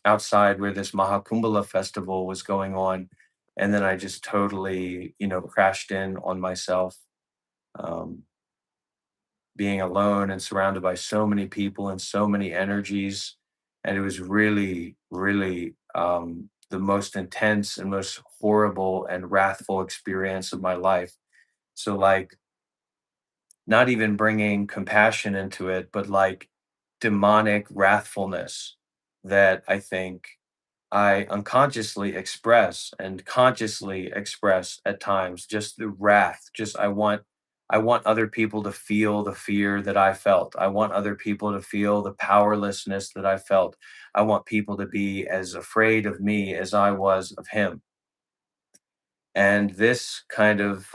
outside where this Mahakumbhala festival was going on, and then I just totally, you know, crashed in on myself, um, being alone and surrounded by so many people and so many energies, and it was really, really the most intense and most horrible and wrathful experience of my life. So like not even bringing compassion into it, but like demonic wrathfulness that I think I unconsciously express and consciously express at times, just the wrath. Just I want other people to feel the fear that I felt. I want other people to feel the powerlessness that I felt. I want people to be as afraid of me as I was of him. And this kind of,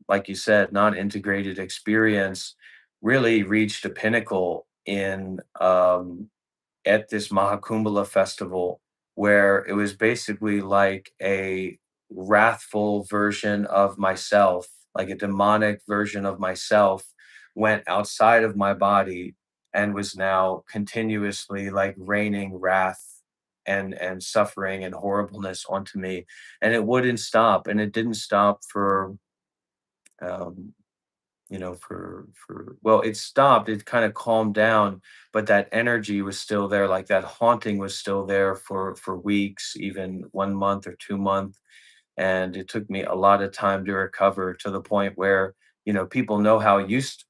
like you said, non-integrated experience really reached a pinnacle in at this Mahakumbhala festival, where it was basically like a wrathful version of myself, like a demonic version of myself, went outside of my body and was now continuously like raining wrath and suffering and horribleness onto me, and it wouldn't stop, and it didn't stop for um you know, for well, it stopped, it kind of calmed down, but that energy was still there, like that haunting was still there for weeks, even 1 month or 2 month, and it took me a lot of time to recover to the point where, you know, people know how used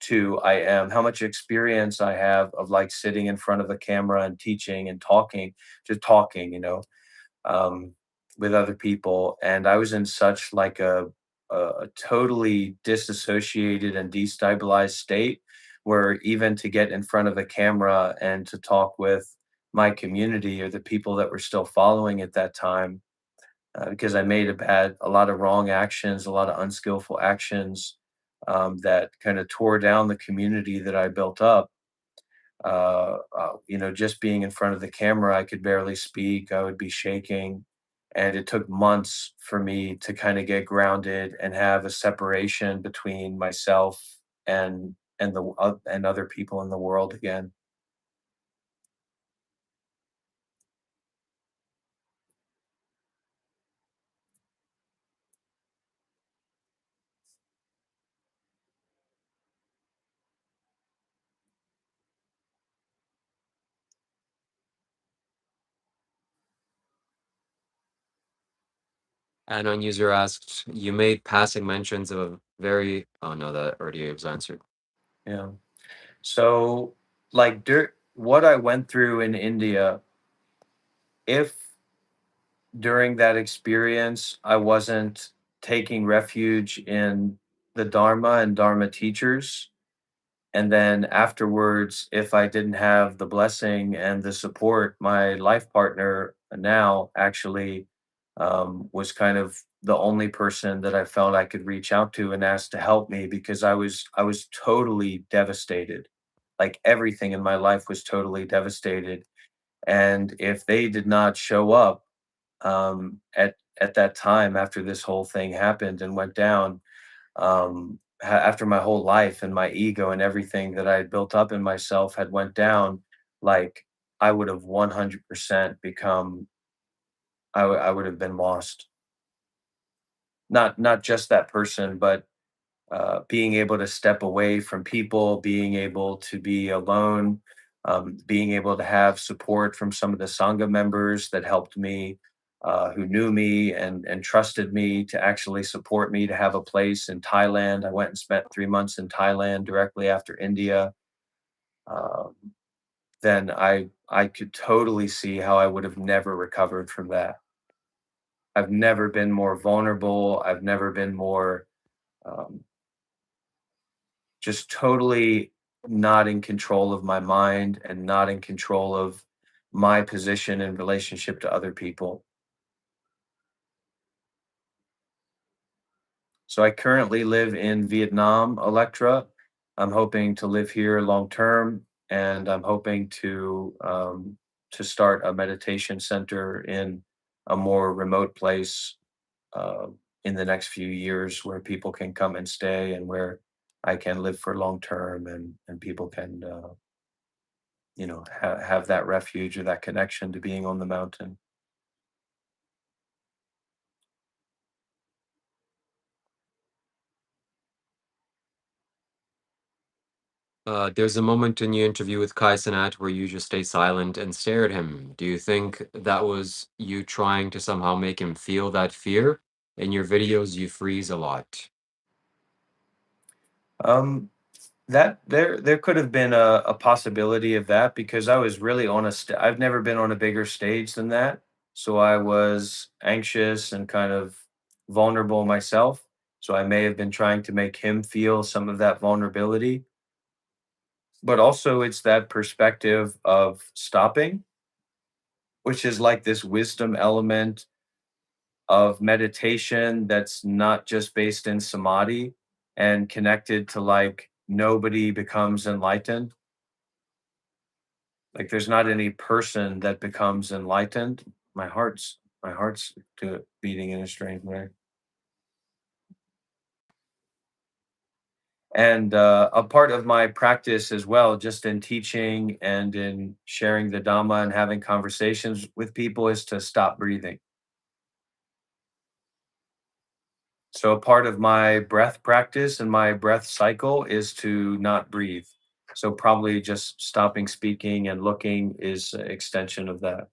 to I am, how much experience I have of like sitting in front of a camera and teaching and talking, just talking, you know, um, with other people, and I was in such like a totally disassociated and destabilized state where even to get in front of a camera and to talk with my community or the people that were still following at that time, because I made a lot of wrong actions, a lot of unskillful actions that kind of tore down the community that I built up. You know, just being in front of the camera, I could barely speak. I would be shaking. And it took months for me to kind of get grounded and have a separation between myself and other people in the world again. Anon user asked, you made passing mentions of a very, oh no, that already was answered. Yeah. So, what I went through in India, if during that experience, I wasn't taking refuge in the Dharma and Dharma teachers. And then afterwards, if I didn't have the blessing and the support, my life partner now actually was kind of the only person that I felt I could reach out to and ask to help me because I was totally devastated. Like everything in my life was totally devastated. And if they did not show up at that time after this whole thing happened and went down, after my whole life and my ego and everything that I had built up in myself had went down, like I would have 100% become. I would have been lost. Not just that person, but being able to step away from people, being able to be alone, being able to have support from some of the Sangha members that helped me, who knew me and trusted me to actually support me to have a place in Thailand. I went and spent 3 months in Thailand directly after India. Um, then I could totally see how I would have never recovered from that. I've never been more vulnerable. I've never been more um, just totally not in control of my mind and not in control of my position in relationship to other people. So I currently live in Vietnam, Electra. I'm hoping to live here long term, and I'm hoping to start a meditation center in a more remote place uh, in the next few years, where people can come and stay, and where I can live for long term, and people can have that refuge or that connection to being on the mountain. There's a moment in your interview with Kai Cenat where you just stay silent and stare at him. Do you think that was you trying to somehow make him feel that fear? In your videos, you freeze a lot. Um, that there could have been a possibility of that because I was really on I've never been on a bigger stage than that. So I was anxious and kind of vulnerable myself. So I may have been trying to make him feel some of that vulnerability. But also it's that perspective of stopping, which is like this wisdom element of meditation that's not just based in samadhi and connected to like nobody becomes enlightened. Like there's not any person that becomes enlightened. My heart's beating in a strange way. And a part of my practice as well, just in teaching and in sharing the Dhamma and having conversations with people, is to stop breathing. So a part of my breath practice and my breath cycle is to not breathe. So probably just stopping speaking and looking is an extension of that.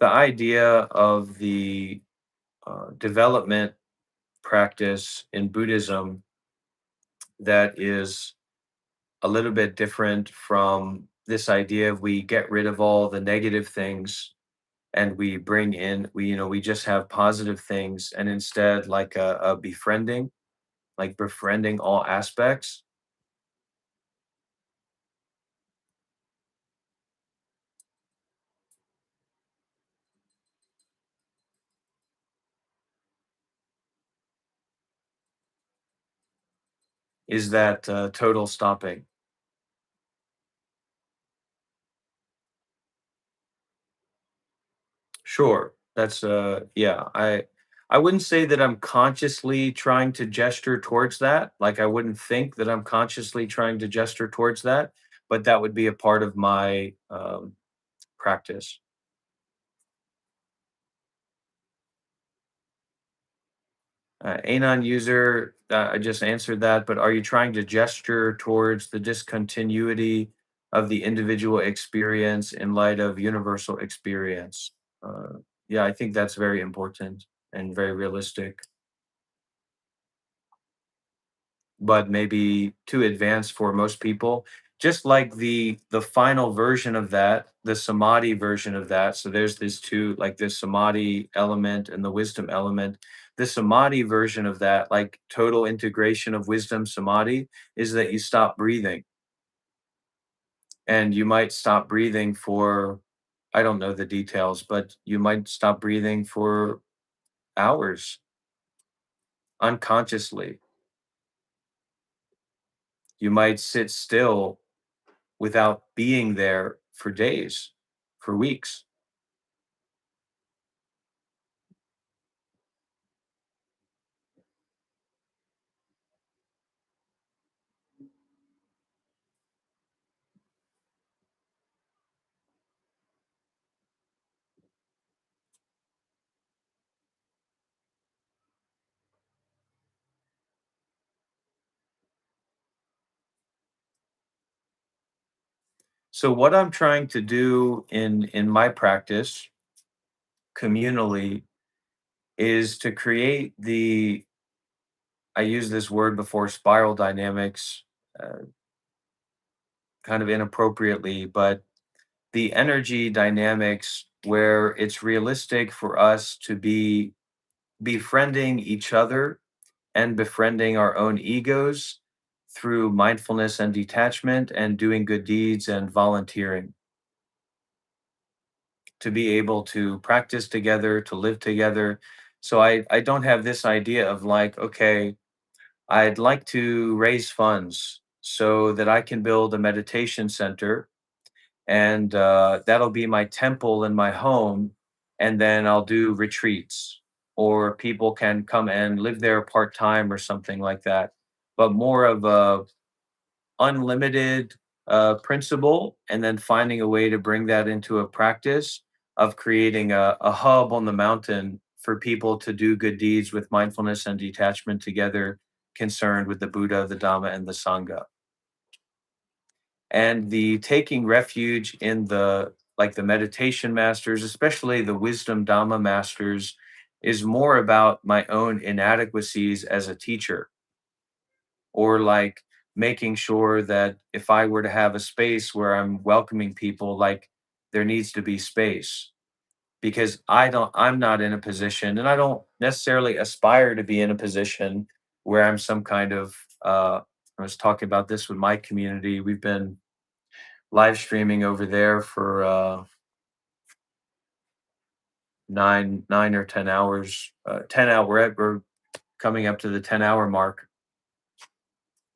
The idea of the development practice in Buddhism that is a little bit different from this idea of we get rid of all the negative things and we bring in we just have positive things, and instead like a befriending, like befriending all aspects, is that total stopping. Sure, that's yeah, I wouldn't say that I'm consciously trying to gesture towards that. Like I wouldn't think that I'm consciously trying to gesture towards that, but that would be a part of my practice. Anon user, I just answered that, but are you trying to gesture towards the discontinuity of the individual experience in light of universal experience? Yeah, I think that's very important and very realistic, but maybe too advanced for most people. just like the final version of that, the samadhi version of that. So there's this two, like this samadhi element and the wisdom element. The samadhi version of that, like total integration of wisdom samadhi, is that you stop breathing. And you might stop breathing for, I don't know the details, but you might stop breathing for hours unconsciously. You might sit still without being there for days, for weeks. So what I'm trying to do in my practice communally is to create the, I used this word before, spiral dynamics, uh, kind of inappropriately, but the energy dynamics where it's realistic for us to be befriending each other and befriending our own egos through mindfulness and detachment and doing good deeds and volunteering, to be able to practice together, to live together. So I don't have this idea of like, okay, I'd like to raise funds so that I can build a meditation center, and that'll be my temple in my home, and then I'll do retreats, or people can come and live there part time or something like that. But more of a unlimited principle, and then finding a way to bring that into a practice of creating a hub on the mountain for people to do good deeds with mindfulness and detachment together, concerned with the Buddha, the Dhamma, and the Sangha. And the taking refuge in the, like the meditation masters, especially the wisdom Dhamma masters, is more about my own inadequacies as a teacher, or like making sure that if I were to have a space where I'm welcoming people, like there needs to be space, because I'm not in a position, and I don't necessarily aspire to be in a position where I'm some kind of, I was talking about this with my community. We've been live streaming over there for 9 or 10 hours. 10 hour, we're coming up to the 10-hour mark.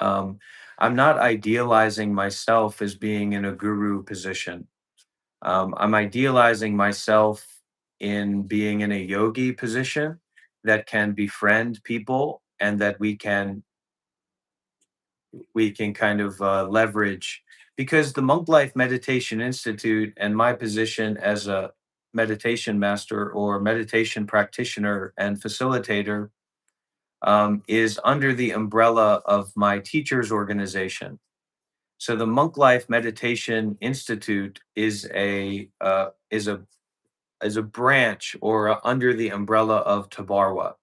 um, I'm not idealizing myself as being in a guru position. I'm idealizing myself in being in a yogi position that can befriend people, and that we can kind of leverage, because the Monk Life Meditation Institute and my position as a meditation master or meditation practitioner and facilitator is under the umbrella of my teacher's organization. So the Monk Life Meditation Institute is a branch, or under the umbrella of Tabarwa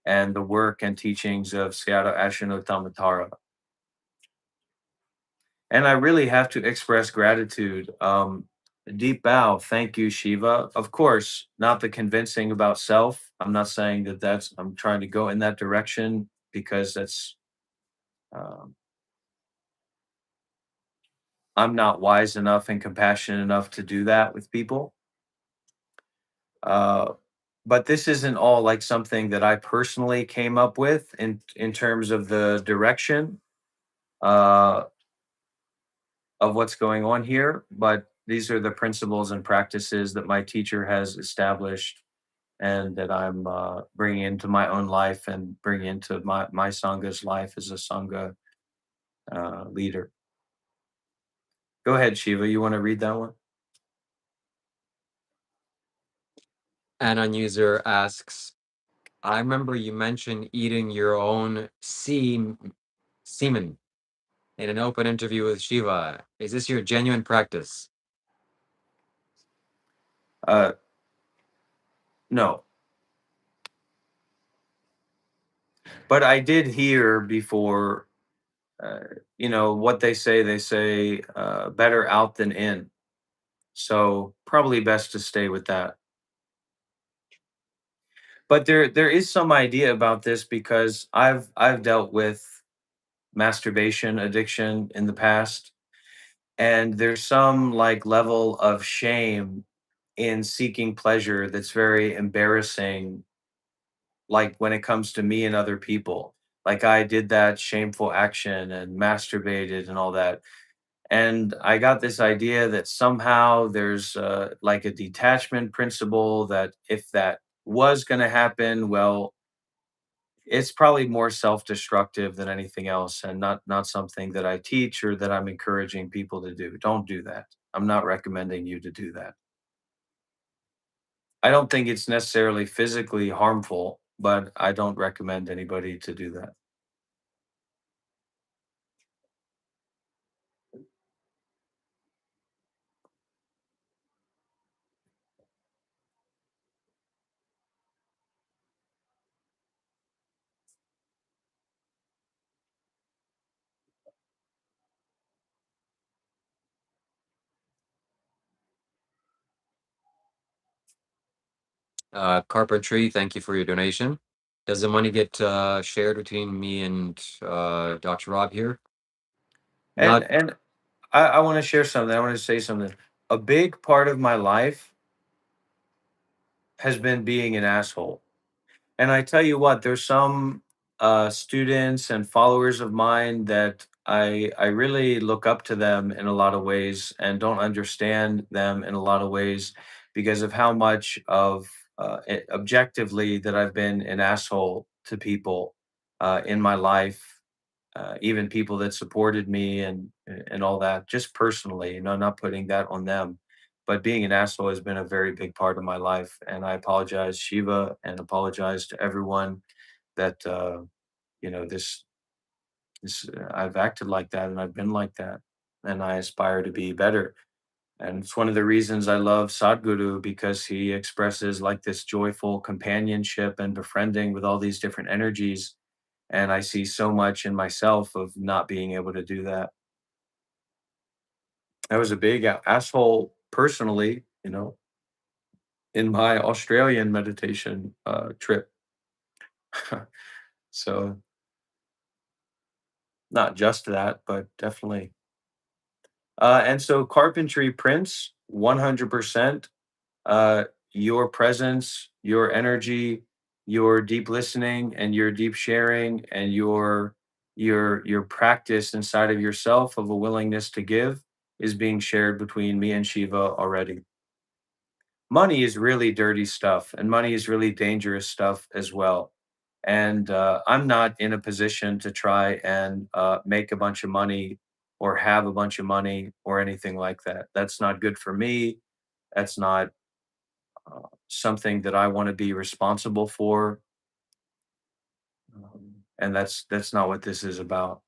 and the work and teachings of Sayadaw Ashinotamatara. And I really have to express gratitude. A deep bow. Thank you, Shiva. Of course, not the convincing about self. I'm not saying that I'm trying to go in that direction, because um, I'm not wise enough and compassionate enough to do that with people. Uh, but this isn't all like something that I personally came up with in terms of the direction uh, of what's going on here. But these are the principles and practices that my teacher has established, and that I'm bringing into my own life and bringing into my sangha's life as a sangha leader. Go ahead, Shiva. You want to read that one? Anon user asks, I remember you mentioned eating your own semen in an open interview with Shiva. Is this your genuine practice? Uh, no, but I did hear before. Uh, what they say, better out than in. So probably best to stay with that. But there is some idea about this because I've dealt with masturbation addiction in the past, and there's some like level of shame in seeking pleasure that's very embarrassing, like when it comes to me and other people. Like I did that shameful action and masturbated and all that. And I got this idea that somehow there's like a detachment principle that if that was going to happen, well, it's probably more self-destructive than anything else, and not something that I teach or that I'm encouraging people to do. Don't do that. I'm not recommending you to do that. I don't think it's necessarily physically harmful, but I don't recommend anybody to do that. Carpentry, thank you for your donation. Does the money get shared between me and Dr. Rob here? Not And I want to share something. I want to say something. A big part of my life has been being an asshole. And I tell you what, there's some students and followers of mine that I really look up to them in a lot of ways and don't understand them in a lot of ways because of how much of objectively that I've been an asshole to people in my life, even people that supported me and all that, just personally, not putting that on them. But being an asshole has been a very big part of my life, and I apologize, Shiva, and apologize to everyone that this I've acted like that and I've been like that, and I aspire to be better. And it's one of the reasons I love Sadhguru because he expresses like this joyful companionship and befriending with all these different energies. And I see so much in myself of not being able to do that. I was a big asshole personally, in my Australian meditation trip. So not just that, but definitely. And so carpentry prints, 100%. uh, your presence, your energy, your deep listening, and your deep sharing, and your practice inside of yourself of a willingness to give is being shared between me and Shiva already. Money is really dirty stuff, and money is really dangerous stuff as well. And I'm not in a position to try and make a bunch of money or have a bunch of money or anything like that. That's not good for me. That's not something that I want to be responsible for, and that's not what this is about.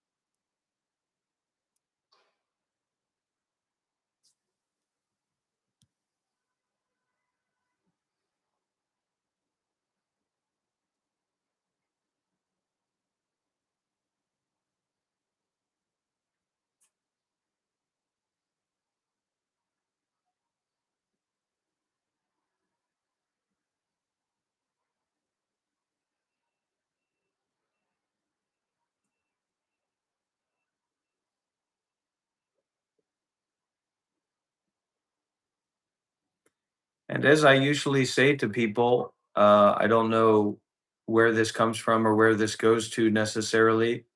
And as I usually say to people, I don't know where this comes from or where this goes to necessarily,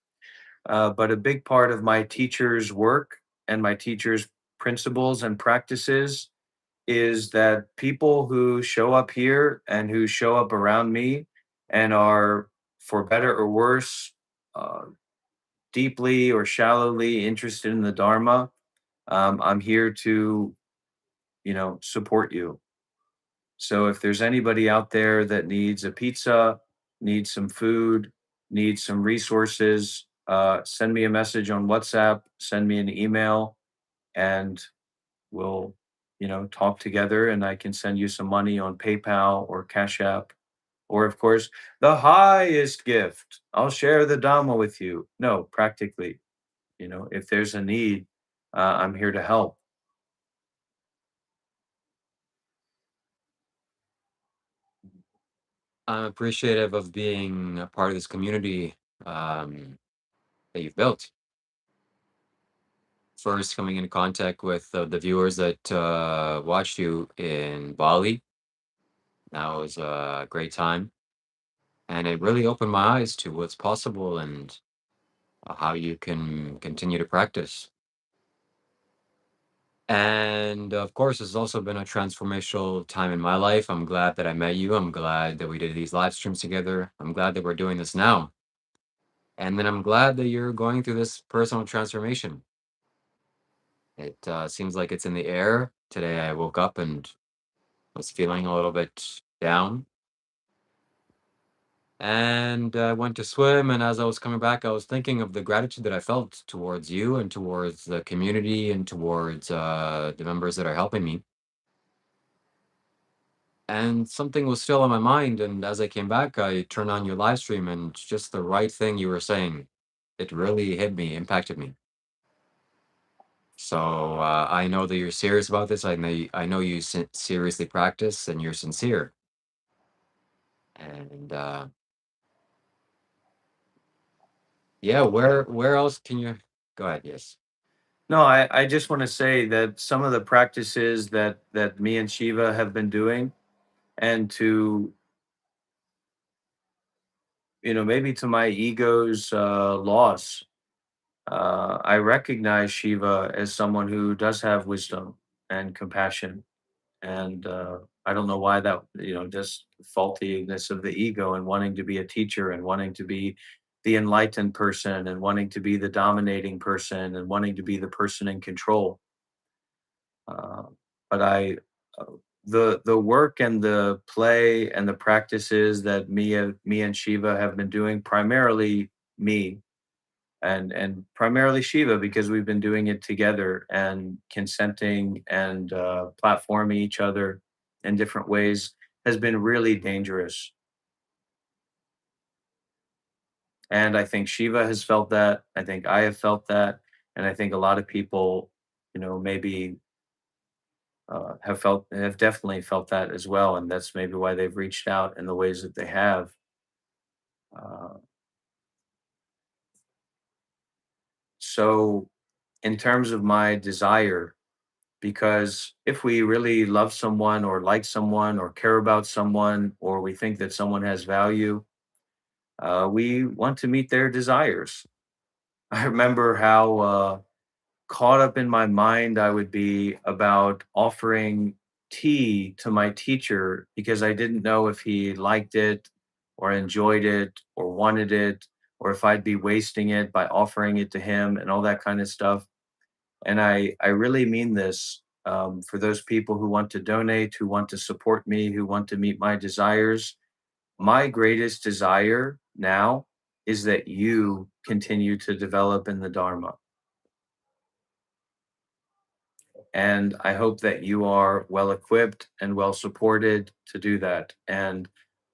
but a big part of my teacher's work and my teacher's principles and practices is that people who show up here and who show up around me and are, for better or worse, uh, deeply or shallowly interested in the Dharma, I'm here to, support you. So if there's anybody out there that needs a pizza, needs some food, needs some resources, send me a message on WhatsApp, send me an email, and we'll, talk together and I can send you some money on PayPal or Cash App. Or, of course, the highest gift. I'll share the Dhamma with you. No, practically. If there's a need, I'm here to help. I'm appreciative of being a part of this community um, that you've built. First, coming into contact with the viewers that watched you in Bali, that was a great time. And it really opened my eyes to what's possible and how you can continue to practice. And of course, it's also been a transformational time in my life. I'm glad that I met you. I'm glad that we did these live streams together. I'm glad that we're doing this now. And then I'm glad that you're going through this personal transformation. It seems like it's in the air. Today I woke up and was feeling a little bit down. And I went to swim. And as I was coming back, I was thinking of the gratitude that I felt towards you and towards the community and towards the members that are helping me. And something was still on my mind. And as I came back, I turned on your live stream, and just the right thing you were saying, it really hit me, impacted me. So I know that you're serious about this. I know you seriously practice, and you're sincere. And yeah, where else can you go ahead? Yes. No, I just want to say that some of the practices that me and Shiva have been doing, and to maybe to my ego's loss, I recognize Shiva as someone who does have wisdom and compassion, and I don't know why that just faultiness of the ego and wanting to be a teacher and wanting to be the enlightened person and wanting to be the dominating person and wanting to be the person in control. Uh, but uh, the work and the play and the practices that me and Shiva have been doing, primarily me and primarily Shiva, because we've been doing it together and consenting and platforming each other in different ways, has been really dangerous. And I think Shiva has felt that. I think I have felt that, and I think a lot of people, maybe have definitely felt that as well, and that's maybe why they've reached out in the ways that they have. Uh, so, in terms of my desire, because if we really love someone or like someone or care about someone or we think that someone has value, we want to meet their desires. I remember how caught up in my mind I would be about offering tea to my teacher because I didn't know if he liked it or enjoyed it or wanted it, or if I'd be wasting it by offering it to him and all that kind of stuff. And I really mean this, for those people who want to donate, who want to support me, who want to meet my desires. My greatest desire now is that you continue to develop in the Dharma. And I hope that you are well equipped and well supported to do that. And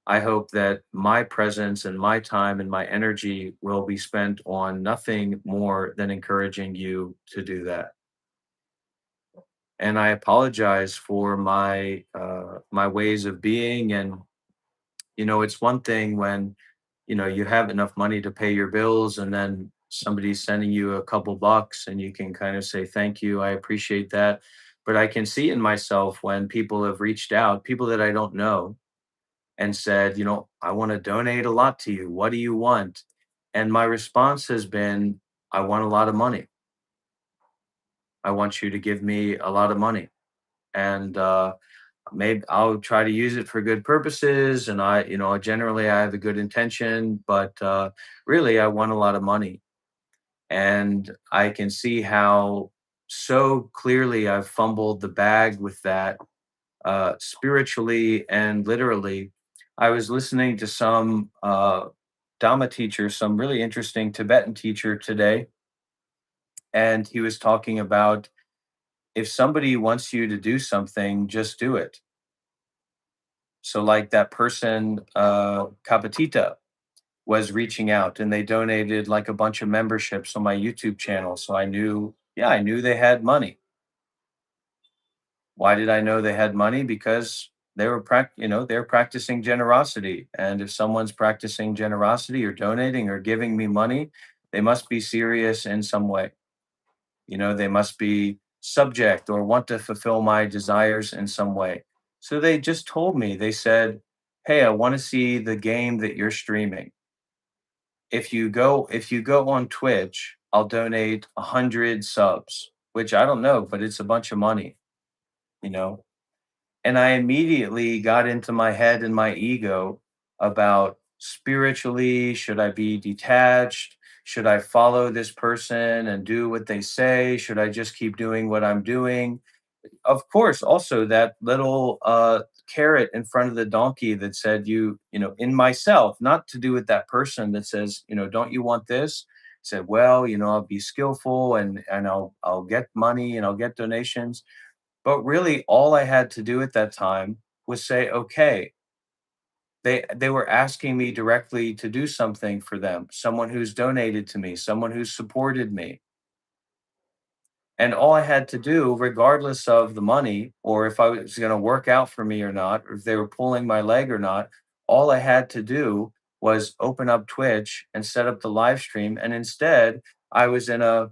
I hope that my presence and my time and my energy will be spent on nothing more than encouraging you to do that. And I apologize for my ways of being. And it's one thing when you have enough money to pay your bills, and then somebody's sending you a couple bucks, and you can kind of say thank you, I appreciate that. But I can see in myself when people have reached out, people that I don't know, and said, I want to donate a lot to you, what do you want? And my response has been, I want a lot of money. I want you to give me a lot of money. And maybe I'll try to use it for good purposes. And generally I have a good intention, but really I want a lot of money. And I can see how so clearly I've fumbled the bag with that, spiritually and literally. I was listening to some Dhamma teacher, some really interesting Tibetan teacher today, and he was talking about, if somebody wants you to do something, just do it. So, like that person, Kapatita, was reaching out, and they donated like a bunch of memberships on my YouTube channel. So I knew, yeah, I knew they had money. Why did I know they had money? Because they're practicing generosity. And if someone's practicing generosity or donating or giving me money, they must be serious in some way. They must be subject or want to fulfill my desires in some way. So they just told me, they said, "Hey, I want to see the game that you're streaming. If you go on Twitch, I'll donate 100 subs," which I don't know, but it's a bunch of money, you know. And I immediately got into my head and my ego about spiritually, should I be detached? Should I follow this person and do what they say? Should I just keep doing what I'm doing? Of course, also that little carrot in front of the donkey that said, in myself, not to do with that person that says, don't you want this? Said, well, I'll be skillful, and I'll get money and I'll get donations. But really, all I had to do at that time was say, okay. They were asking me directly to do something for them, someone who's donated to me, someone who's supported me. And all I had to do, regardless of the money or if I was going to work out for me or not, or if they were pulling my leg or not, all I had to do was open up Twitch and set up the live stream. And instead, I was in a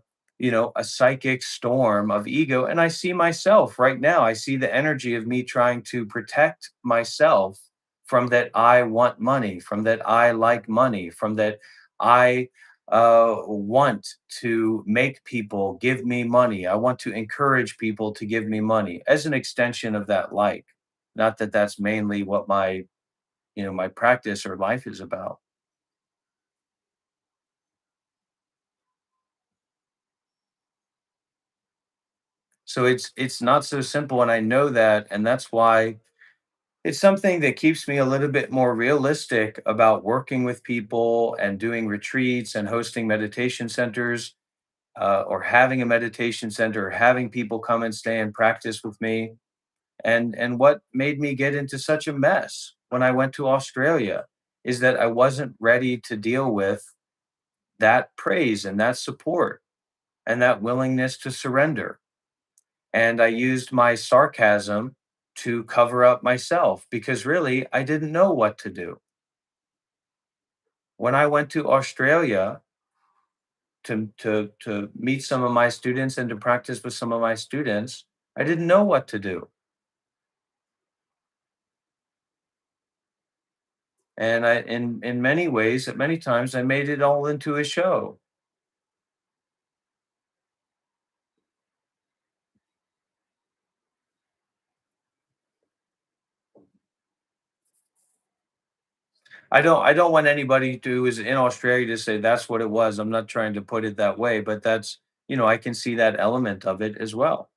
psychic storm of ego. And I see myself right now. I see the energy of me trying to protect myself from that I want money, from that I like money, from that I want to make people give me money. I want to encourage people to give me money as an extension of that like. Not that that's mainly what my practice or life is about. So it's not so simple, and I know that, and that's why it's something that keeps me a little bit more realistic about working with people and doing retreats and hosting meditation centers, or having a meditation center, or having people come and stay and practice with me. And what made me get into such a mess when I went to Australia is that I wasn't ready to deal with that praise and that support and that willingness to surrender. And I used my sarcasm to cover up myself because really I didn't know what to do. When I went to Australia to meet some of my students and to practice with some of my students, I didn't know what to do. And in many ways, at many times, I made it all into a show. I don't want anybody who is in Australia to say that's what it was. I'm not trying to put it that way, but I can see that element of it as well.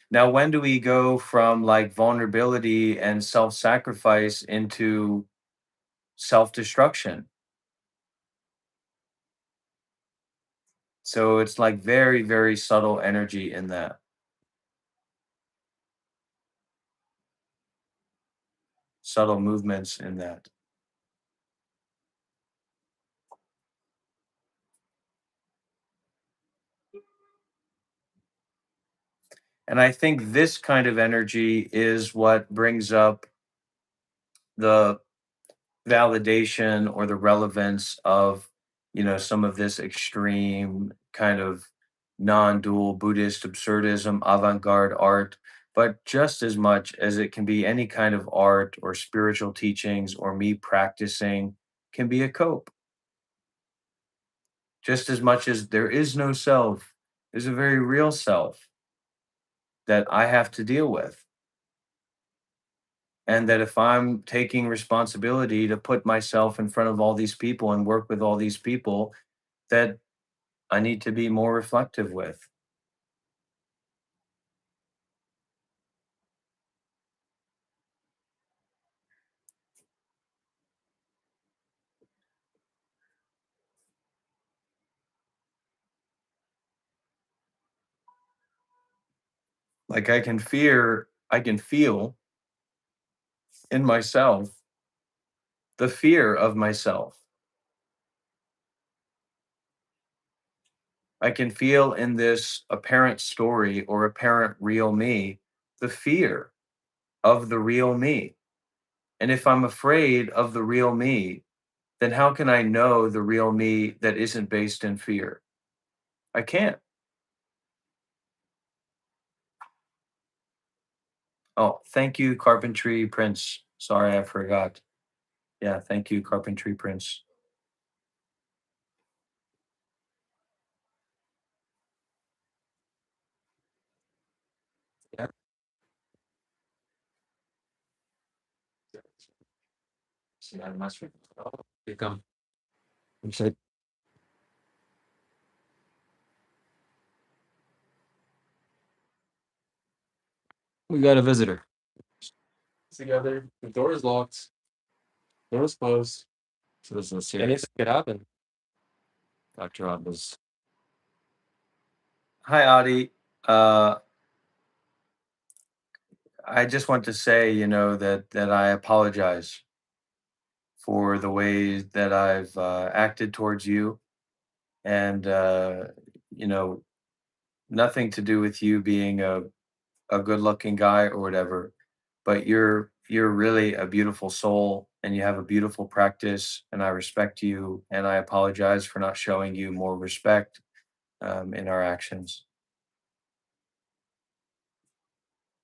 Now, when do we go from like vulnerability and self-sacrifice into self-destruction? So it's like very, very subtle energy in that, subtle movements in that. And I think this kind of energy is what brings up the validation or the relevance of some of this extreme kind of non-dual Buddhist absurdism, avant-garde art, but just as much as it can be any kind of art or spiritual teachings or me practicing can be a cope. Just as much as there is no self, there's a very real self that I have to deal with. And that if I'm taking responsibility to put myself in front of all these people and work with all these people, that I need to be more reflective with. Like I can feel in myself the fear of myself. I can feel in this apparent story or apparent real me the fear of the real me. And if I'm afraid of the real me, then how can I know the real me that isn't based in fear? I can't. Oh, thank you, Carpentry Prince. Sorry, I forgot. Yeah, thank you, Carpentry Prince. Yeah. See that master? Oh, you come. Inside. We got a visitor. Together. The door is locked. Door is closed. So this is serious. Anything could happen. Dr. Odd was. Hi, Adi. Uh, I just want to say, that I apologize for the ways that I've acted towards you, and you know, nothing to do with you being a good-looking guy or whatever. But you're really a beautiful soul, and you have a beautiful practice, and I respect you, and I apologize for not showing you more respect in our actions.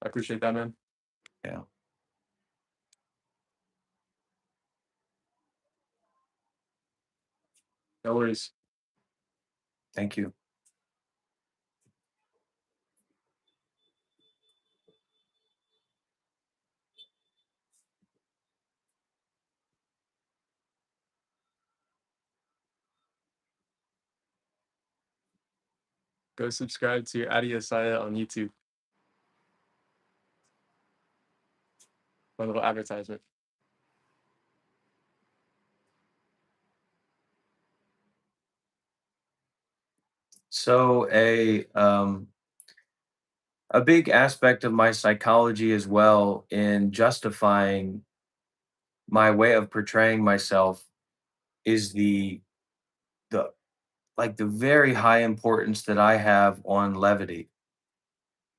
I appreciate that, man. Yeah, No worries. thank you. Go subscribe to Adi Asaya on YouTube. My little advertisement. So a big aspect of my psychology as well in justifying my way of portraying myself is the like the very high importance that I have on levity.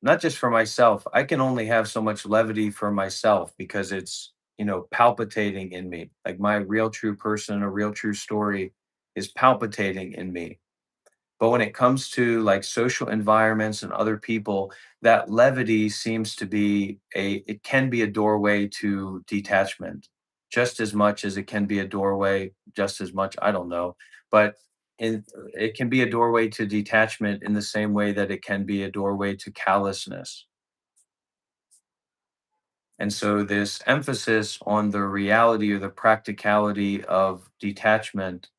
Not just for myself. I can only have so much levity for myself because it's, palpitating in me. Like my real true person, a real true story is palpitating in me. But when it comes to like social environments and other people, that levity seems to be it can be a doorway to detachment just as much as it can be a doorway, just as much, I don't know. But it can be a doorway to detachment in the same way that it can be a doorway to callousness. And so, this emphasis on the reality or the practicality of detachment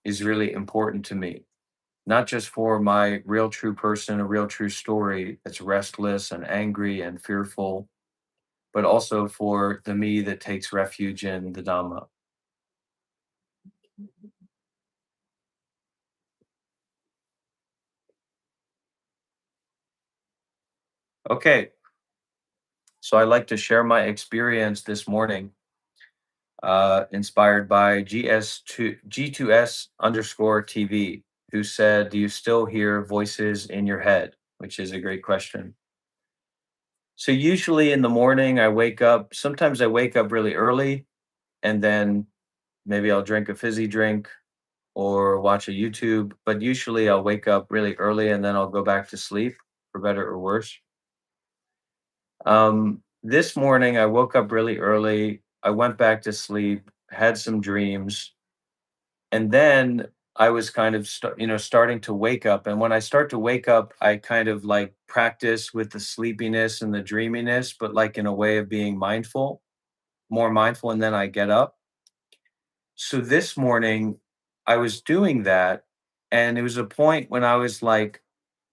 is really important to me, not just for my real true person, a real true story that's restless and angry and fearful, but also for the me that takes refuge in the Dhamma. Okay, so I'd like to share my experience this morning, inspired by G2S underscore TV, who said, "Do you still hear voices in your head?" Which is a great question. So, usually in the morning, I wake up, sometimes I wake up really early, and then maybe I'll drink a fizzy drink or watch a YouTube, but usually I'll wake up really early and then I'll go back to sleep for better or worse. This morning I woke up really early. I went back to sleep, had some dreams, and then I was kind of starting to wake up. And when I start to wake up, I kind of like practice with the sleepiness and the dreaminess, but like in a way of being mindful, more mindful, and then I get up. So this morning, I was doing that, and it was a point when I was like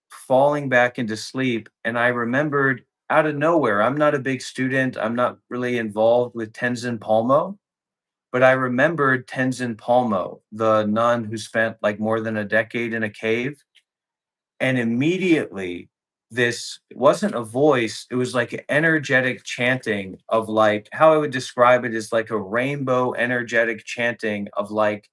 falling back into sleep. And I remembered out of nowhere, I'm not a big student, I'm not really involved with Tenzin Palmo, but I remembered Tenzin Palmo, the nun who spent like more than a decade in a cave. And immediately this, it wasn't a voice, it was like an energetic chanting of, like, how I would describe it is like a rainbow energetic chanting of, like,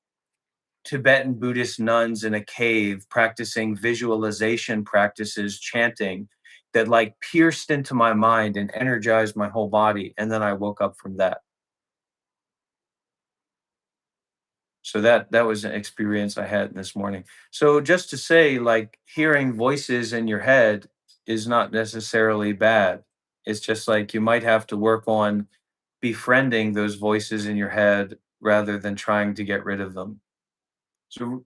Tibetan Buddhist nuns in a cave practicing visualization practices, chanting, that like pierced into my mind and energized my whole body. And then I woke up from that. So that was an experience I had this morning. So just to say, like, hearing voices in your head is not necessarily bad. It's just like you might have to work on befriending those voices in your head rather than trying to get rid of them. So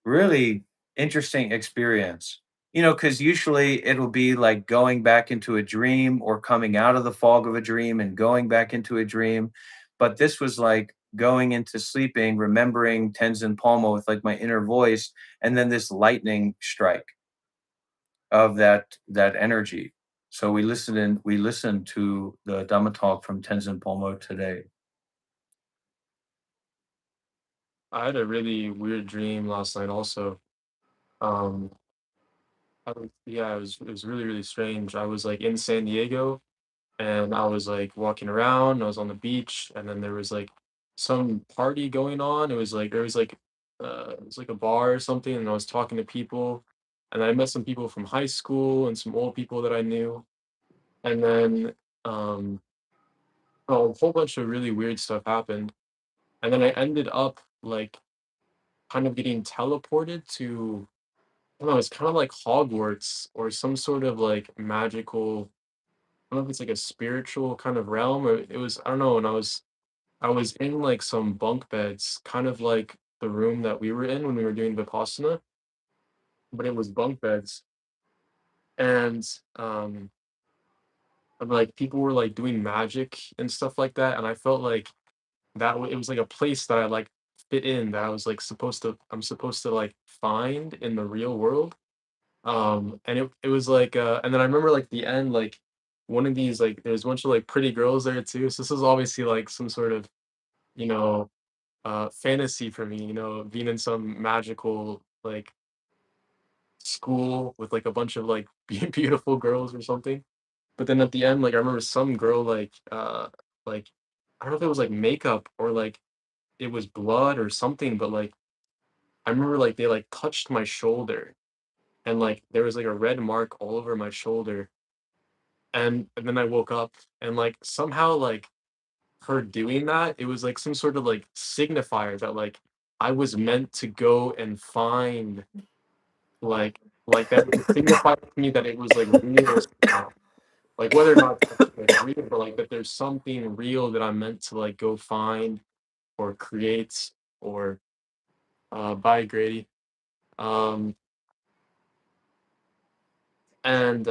really interesting experience. Because usually it'll be like going back into a dream or coming out of the fog of a dream and going back into a dream. But this was like going into sleeping, remembering Tenzin Palmo with like my inner voice, and then this lightning strike of that energy. So we listened to the Dhamma talk from Tenzin Palmo today. I had a really weird dream last night also. Um, yeah, it was really really strange. I was like in San Diego and I was like walking around. I was on the beach, and then there was like some party going on. It was like there was like it was like a bar or something, and I was talking to people, and I met some people from high school and some old people that I knew, and then um, a whole bunch of really weird stuff happened, and then I ended up like kind of getting teleported to, I don't know, it's kind of like Hogwarts or some sort of like magical. I don't know if it's like a spiritual kind of realm, or it was, I don't know. And I was in like some bunk beds, kind of like the room that we were in when we were doing Vipassana, but it was bunk beds. And like people were like doing magic and stuff like that. And I felt like it was like a place that I like fit in, that I was like I'm supposed to like find in the real world. And it was like and then I remember like the end, like one of these, like there's a bunch of like pretty girls there too. So this is obviously like some sort of, you know, fantasy for me, being in some magical like school with like a bunch of like beautiful girls or something. But then at the end, like I remember some girl like I don't know if it was like makeup or like it was blood or something, but like I remember like they like touched my shoulder, and like there was like a red mark all over my shoulder. And then I woke up, and like somehow like her doing that, it was like some sort of like signifier that like I was meant to go and find, like that would signify to me that it was like real somehow. Like whether or not that's like real, but like that there's something real that I'm meant to like go find or create or buy Grady. Um and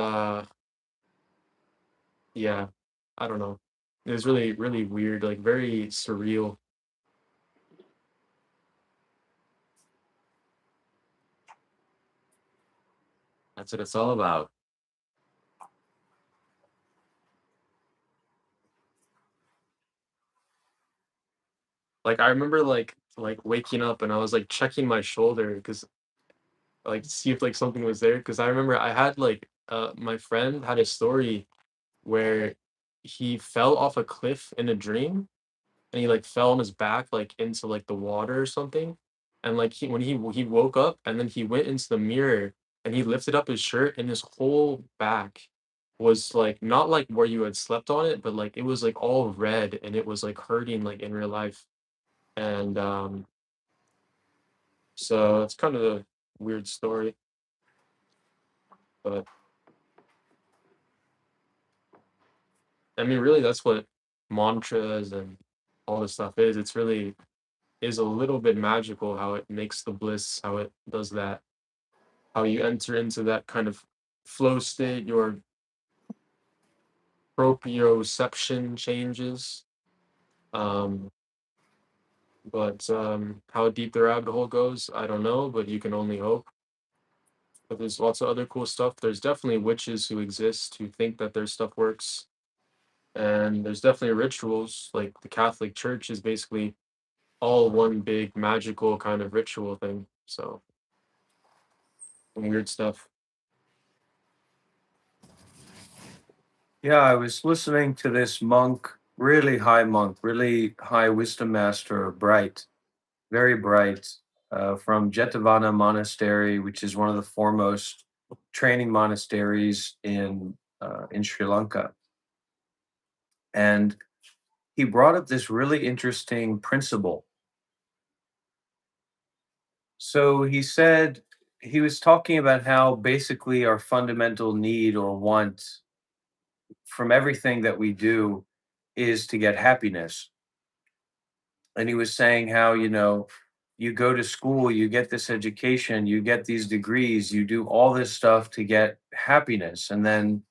Yeah, I don't know. It was really, really weird, like very surreal. That's what it's all about. Like I remember like waking up and I was like checking my shoulder because like to see if like something was there. Because I remember I had like my friend had a story where he fell off a cliff in a dream, and he like fell on his back like into like the water or something. And like he woke up, and then he went into the mirror and he lifted up his shirt, and his whole back was like not like where you had slept on it, but like it was like all red, and it was like hurting like in real life. And so it's kind of a weird story, but I mean really that's what mantras and all this stuff is. It's really is a little bit magical how it makes the bliss, how it does that, how you enter into that kind of flow state, your proprioception changes. Um, but how deep the rabbit hole goes, I don't know, but you can only hope. But there's lots of other cool stuff. There's definitely witches who exist who think that their stuff works. And there's definitely rituals. Like the Catholic Church is basically all one big magical kind of ritual thing. So some weird stuff. Yeah, I was listening to this monk, really high wisdom master, bright, very bright, from Jetavana Monastery, which is one of the foremost training monasteries in Sri Lanka. And he brought up this really interesting principle. So he said he was talking about how basically our fundamental need or want from everything that we do is to get happiness. And he was saying how, you go to school, you get this education, you get these degrees, you do all this stuff to get happiness. And then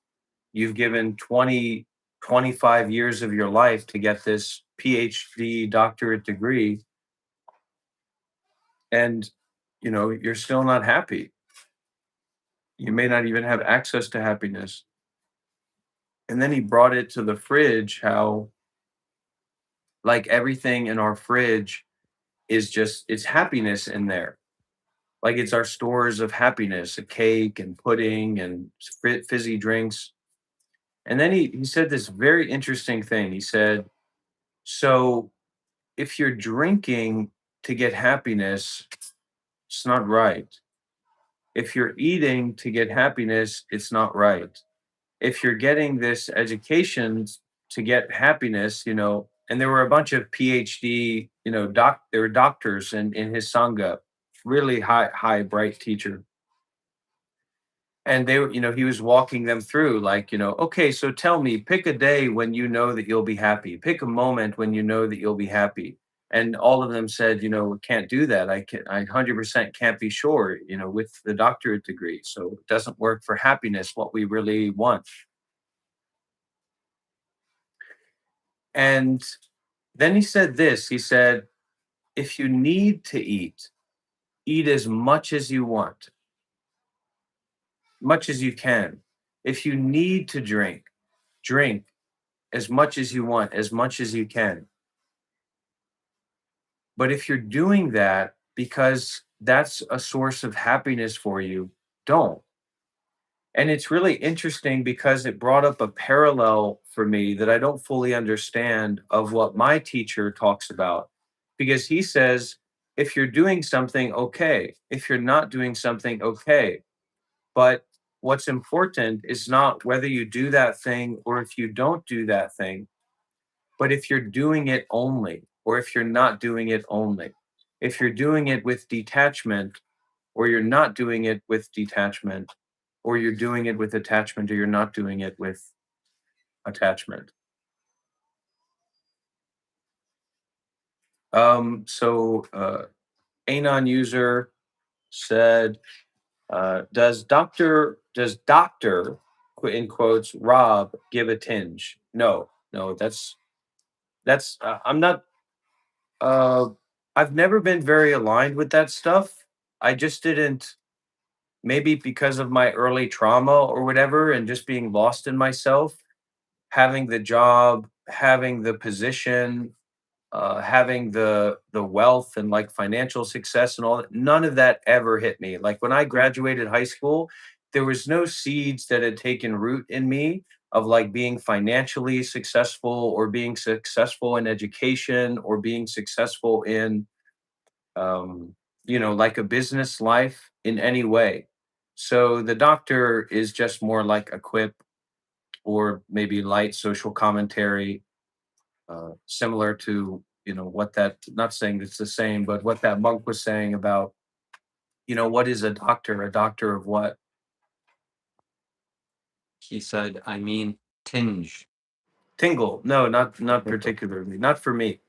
you've given 20, 25 years of your life to get this PhD doctorate degree. And, you're still not happy. You may not even have access to happiness. And then he brought it to the fridge, how, like, everything in our fridge is just, it's happiness in there. Like, it's our stores of happiness, a cake and pudding and fizzy drinks. And then he said this very interesting thing. He said, so if you're drinking to get happiness, it's not right. If you're eating to get happiness, it's not right. If you're getting this education to get happiness, and there were a bunch of PhD, there were doctors in his Sangha, really high, bright teacher. And they were, he was walking them through, like, okay, so tell me, pick a day when you know that you'll be happy. Pick a moment when you know that you'll be happy. And all of them said, we can't do that. I 100% can't be sure, with the doctorate degree. So it doesn't work for happiness, what we really want. And then he said this, he said, if you need to eat, eat as much as you want, much as you can. If you need to drink, drink as much as you want, as much as you can. But if you're doing that because that's a source of happiness for you, don't. And it's really interesting because it brought up a parallel for me that I don't fully understand of what my teacher talks about. Because he says, if you're doing something, okay. If you're not doing something, okay. But what's important is not whether you do that thing or if you don't do that thing, but if you're doing it only, or if you're not doing it only, if you're doing it with detachment, or you're not doing it with detachment, or you're doing it with attachment, or you're not doing it with attachment. Anon user said, does doctor in quotes Rob give a tinge? No, no, that's I'm not. Uh, I've never been very aligned with that stuff. I just didn't, maybe because of my early trauma or whatever, and just being lost in myself, having the job, having the position, having the wealth and like financial success and all that. None of that ever hit me. Like when I graduated high school, there was no seeds that had taken root in me of like being financially successful or being successful in education or being successful in like a business life in any way. So the doctor is just more like a quip or maybe light social commentary, similar to what that. Not saying it's the same, but what that monk was saying about what is a doctor? A doctor of what? He said, I mean, tinge. Tingle? No, not particularly. Not for me.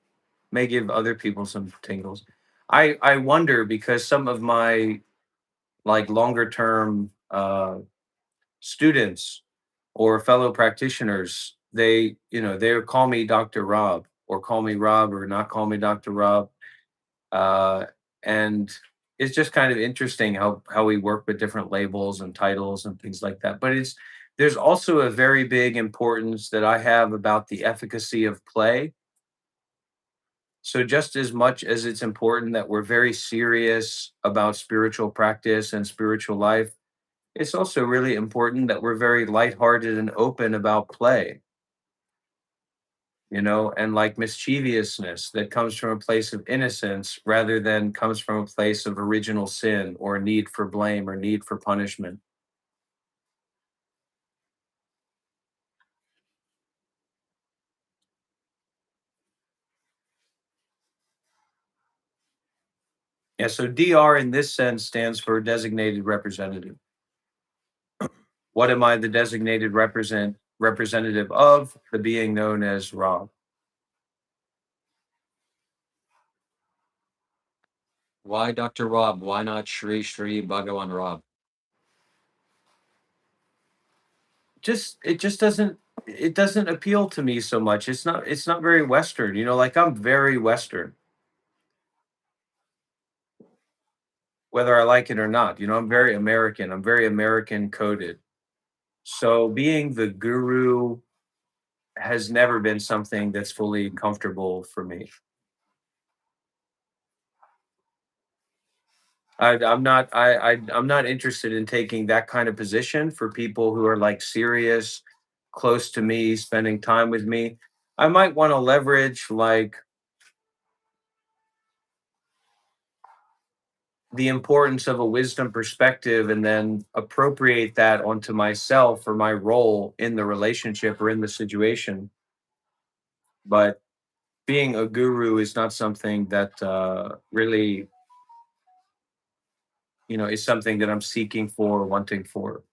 May give other people some tingles. I wonder because some of my like longer term students or fellow practitioners, they call me Dr. Rob or call me Rob or not call me Dr. Rob. Uh, and it's just kind of interesting how we work with different labels and titles and things like that. But there's also a very big importance that I have about the efficacy of play. So just as much as it's important that we're very serious about spiritual practice and spiritual life, It's also really important that we're very lighthearted and open about play, and like mischievousness that comes from a place of innocence rather than comes from a place of original sin or need for blame or need for punishment. Yeah, so DR in this sense stands for designated representative. What am I the designated representative of? The being known as Ra. Why Dr. Rob? Why not Shri Shri Bhagawan Rob? It just doesn't appeal to me so much. It's not very Western, like I'm very Western, whether I like it or not. I'm very American. I'm very American coded. So being the guru has never been something that's fully comfortable for me. I'm not interested in taking that kind of position for people who are like serious, close to me, spending time with me. I might want to leverage like the importance of a wisdom perspective and then appropriate that onto myself or my role in the relationship or in the situation. But being a guru is not something that really, is something that I'm seeking for, wanting for.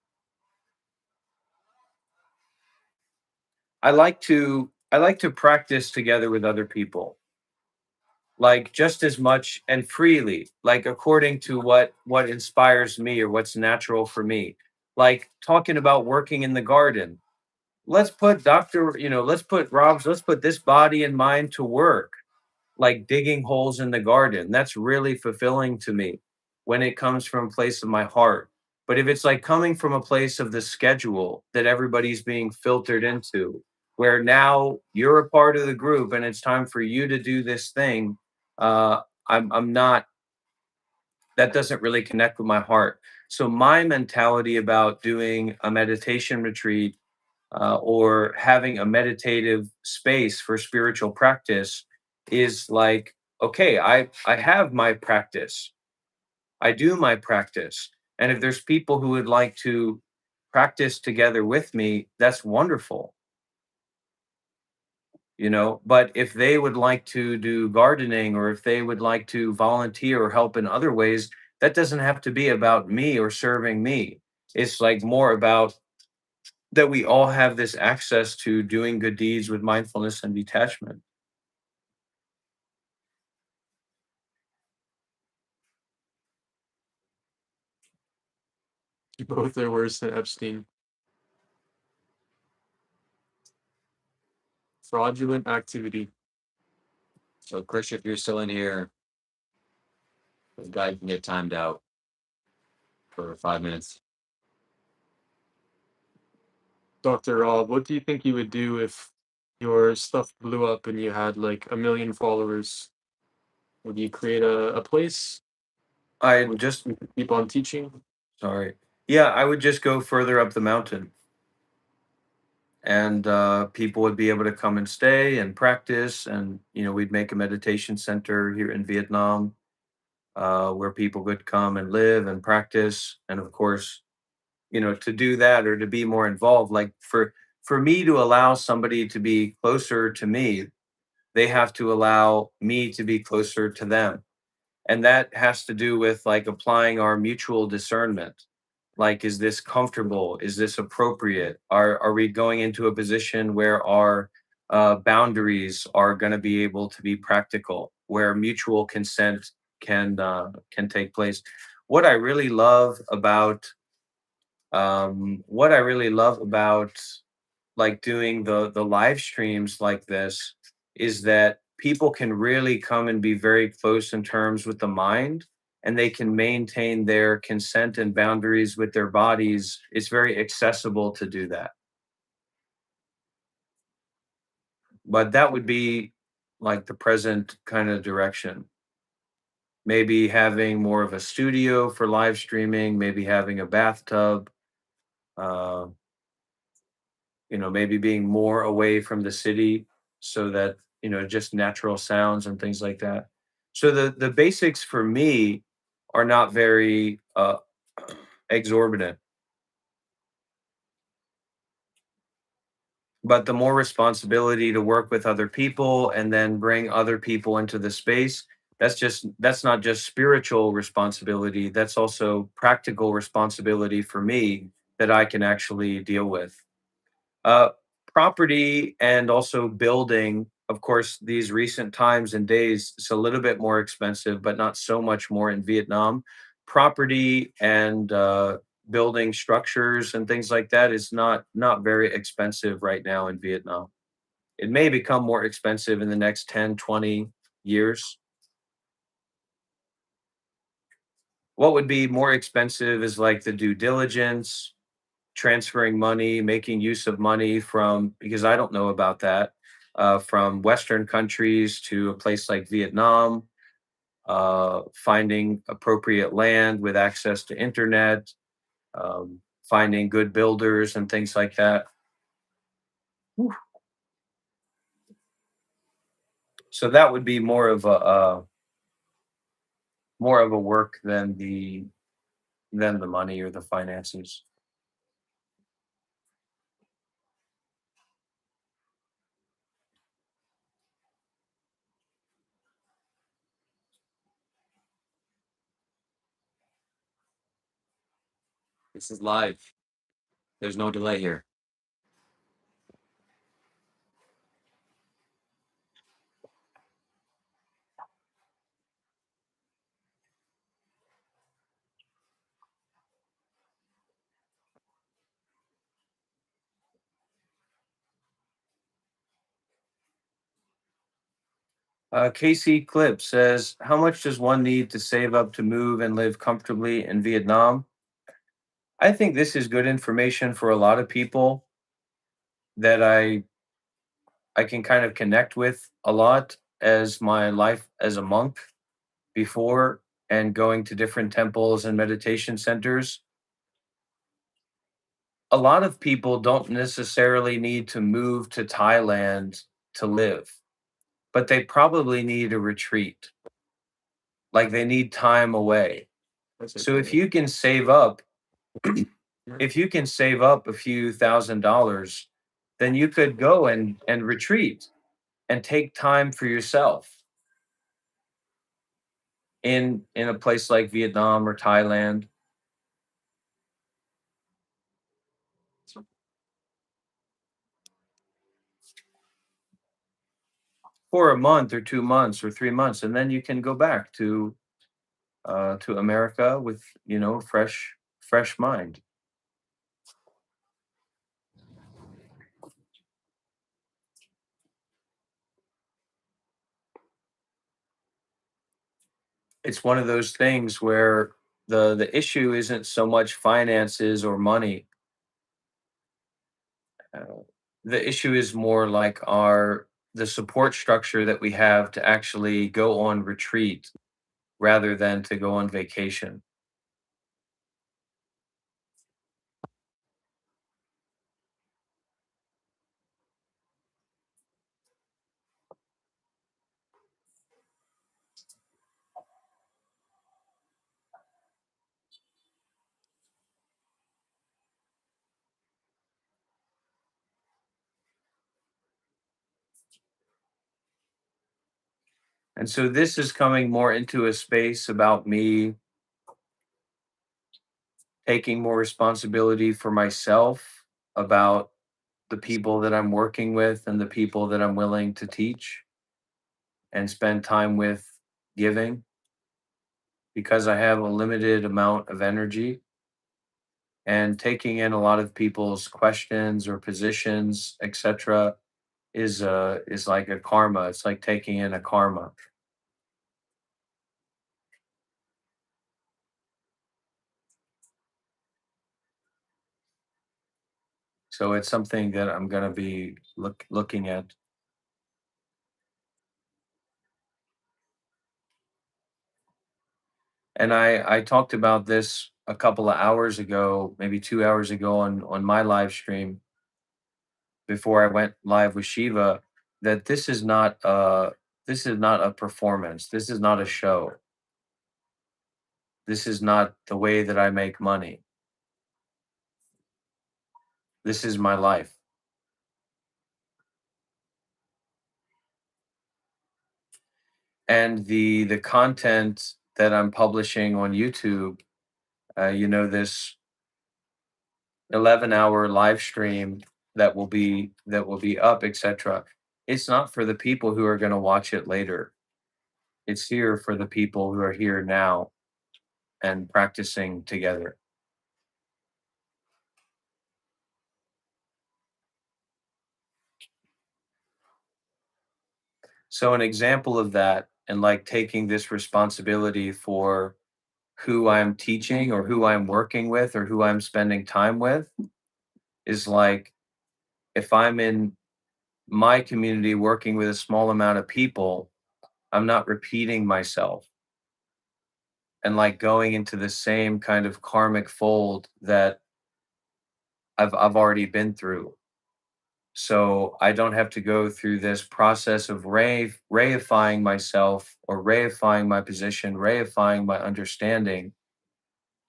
I like to practice together with other people, like just as much and freely, like according to what inspires me or what's natural for me. Like talking about working in the garden. Let's put this body and mind to work, like digging holes in the garden. That's really fulfilling to me when it comes from a place of my heart. But if it's like coming from a place of the schedule that everybody's being filtered into, where now you're a part of the group and it's time for you to do this thing, uh, I'm not. That doesn't really connect with my heart. So my mentality about doing a meditation retreat or having a meditative space for spiritual practice is like, okay, I have my practice, I do my practice, and if there's people who would like to practice together with me, that's wonderful. But if they would like to do gardening or if they would like to volunteer or help in other ways, that doesn't have to be about me or serving me. It's like more about that we all have this access to doing good deeds with mindfulness and detachment. Both are worse than Epstein. Fraudulent activity. So, Krish, if you're still in here, this guy can get timed out for 5 minutes. Dr. Rob, what do you think you would do if your stuff blew up and you had like 1 million followers? Would you create a place? I Would just, you keep on teaching? sorry. Yeah, I would just go further up the mountain and people would be able to come and stay and practice. And, we'd make a meditation center here in Vietnam where people could come and live and practice. And of course, to do that or to be more involved, like for me to allow somebody to be closer to me, they have to allow me to be closer to them. And that has to do with like applying our mutual discernment. Like, is this comfortable? Is this appropriate? Are we going into a position where our boundaries are going to be able to be practical, where mutual consent can take place? What I really love about like doing the live streams like this is that people can really come and be very close in terms with the mind, and they can maintain their consent and boundaries with their bodies. It's very accessible to do that. But that would be like the present kind of direction. maybe having more of a studio for live streaming, maybe having a bathtub, uh, maybe being more away from the city so that, just natural sounds and things like that. So the basics for me are not very exorbitant, but the more responsibility to work with other people and then bring other people into the space, that's not just spiritual responsibility, that's also practical responsibility for me that I can actually deal with. Uh, Property and also building, of course, these recent times and days, it's a little bit more expensive, but not so much more in Vietnam. Property and building structures and things like that is not very expensive right now in Vietnam. It may become more expensive in the next 10, 20 years. What would be more expensive is like the due diligence, transferring money, making use of money from, because I don't know about that, from Western countries to a place like Vietnam, finding appropriate land with access to internet, finding good builders and things like that. Whew. So that would be more of a work than the money or the finances. This is live. There's no delay here. Casey Clip says, "How much does one need to save up to move and live comfortably in Vietnam?" I think this is good information for a lot of people that I can kind of connect with a lot as my life as a monk before and going to different temples and meditation centers. A lot of people don't necessarily need to move to Thailand to live, but they probably need a retreat. Like they need time away. That's So okay. if you can save up a few $1,000s, then you could go and retreat and take time for yourself in a place like Vietnam or Thailand for a month or 2 months or 3 months, and then you can go back to America with fresh mind. It's one of those things where the issue isn't so much finances or money. Uh, the issue is more like our the support structure that we have to actually go on retreat rather than to go on vacation. And so this is coming more into a space about me taking more responsibility for myself, about the people that I'm working with and the people that I'm willing to teach and spend time with giving, because I have a limited amount of energy, and taking in a lot of people's questions or positions, etc., is like a karma. It's like taking in a karma. So it's something that I'm going to be looking at. And I talked about this a couple of hours ago, maybe 2 hours ago on my live stream before I went live with Shiva, that this is not a performance. This is not a show. This is not the way that I make money. This is my life. And the content that I'm publishing on YouTube, this 11-hour live stream that will be up, etc. It's not for the people who are going to watch it later. It's here for the people who are here now and practicing together. So an example of that, and like taking this responsibility for who I'm teaching or who I'm working with or who I'm spending time with, is like if I'm in my community working with a small amount of people, I'm not repeating myself and like going into the same kind of karmic fold that I've already been through. So I don't have to go through this process of reifying myself or reifying my position, reifying my understanding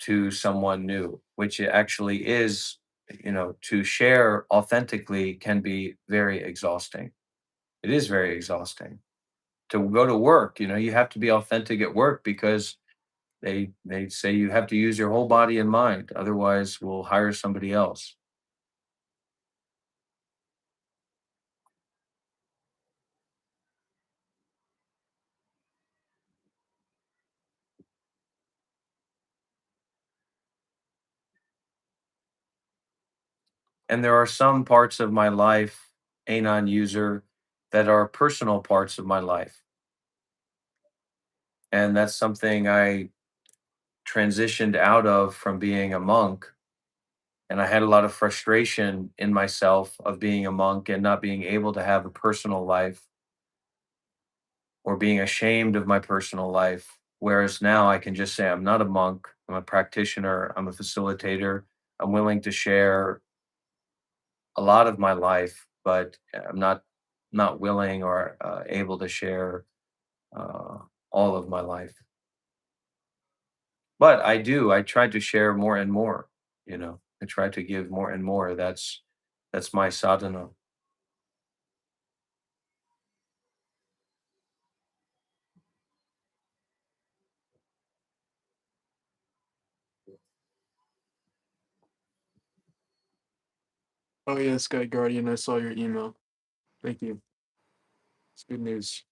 to someone new, which it actually is, to share authentically can be very exhausting. It is very exhausting to go to work. You have to be authentic at work because they say you have to use your whole body and mind, otherwise we'll hire somebody else. And there are some parts of my life, anon user, that are personal parts of my life, and that's something I transitioned out of from being a monk. And I had a lot of frustration in myself of being a monk and not being able to have a personal life, or being ashamed of my personal life. Whereas now I can just say, I'm not a monk, I'm a practitioner, I'm a facilitator. I'm willing to share a lot of my life, but I'm not willing or able to share uh, all of my life. But I do. I try to share more and more. I try to give more and more. That's my sadhana. Oh yeah, Sky Guardian, I saw your email. Thank you. It's good news.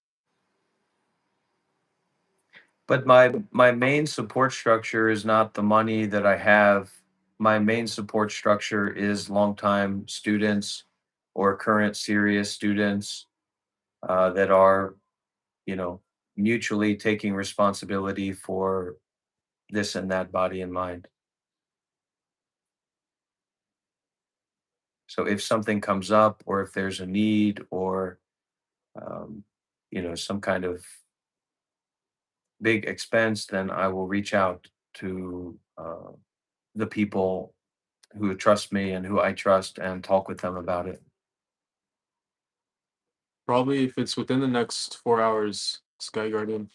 But my main support structure is not the money that I have. My main support structure is longtime students or current serious students that are, you know, mutually taking responsibility for this and that body and mind. So if something comes up, or if there's a need, or um, some kind of big expense, then I will reach out to the people who trust me and who I trust and talk with them about it. Probably if it's within the next 4 hours, Sky Guardian.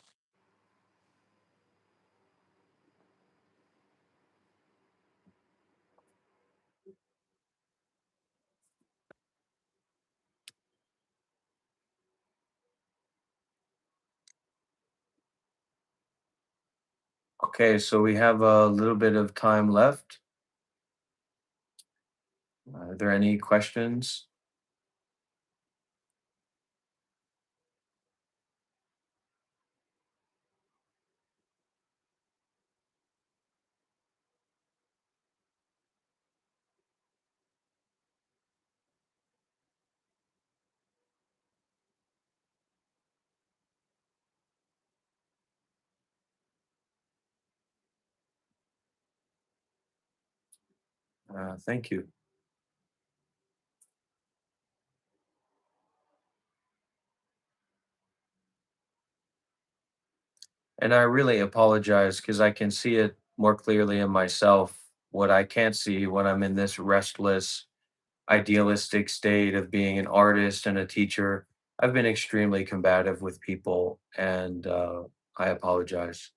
Okay, so we have a little bit of time left. Are there any questions? Thank you. And I really apologize because I can see it more clearly in myself, what I can't see when I'm in this restless, idealistic state of being an artist and a teacher. I've been extremely combative with people, and I apologize.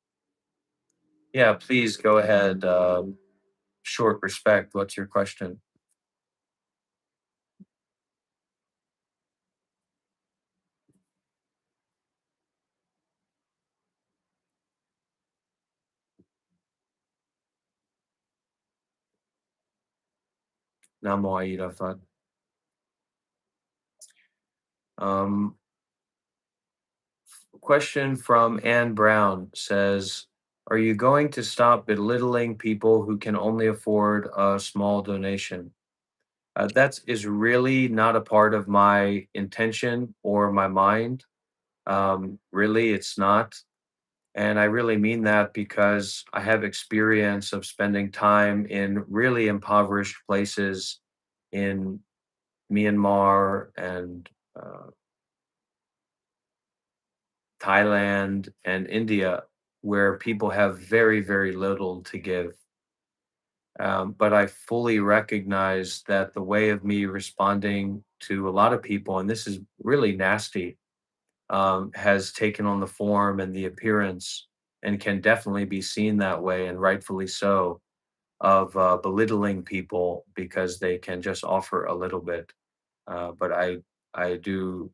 Yeah, please go ahead. Short respect. What's your question? Namo Aida. Um, Question from Ann Brown says, are you going to stop belittling people who can only afford a small donation? That is really not a part of my intention or my mind. Really, it's not. And I really mean that because I have experience of spending time in really impoverished places in Myanmar and uh, Thailand and India, where people have very, very little to give. But I fully recognize that the way of me responding to a lot of people, and this is really nasty, has taken on the form and the appearance, and can definitely be seen that way, and rightfully so, of belittling people because they can just offer a little bit. But I do,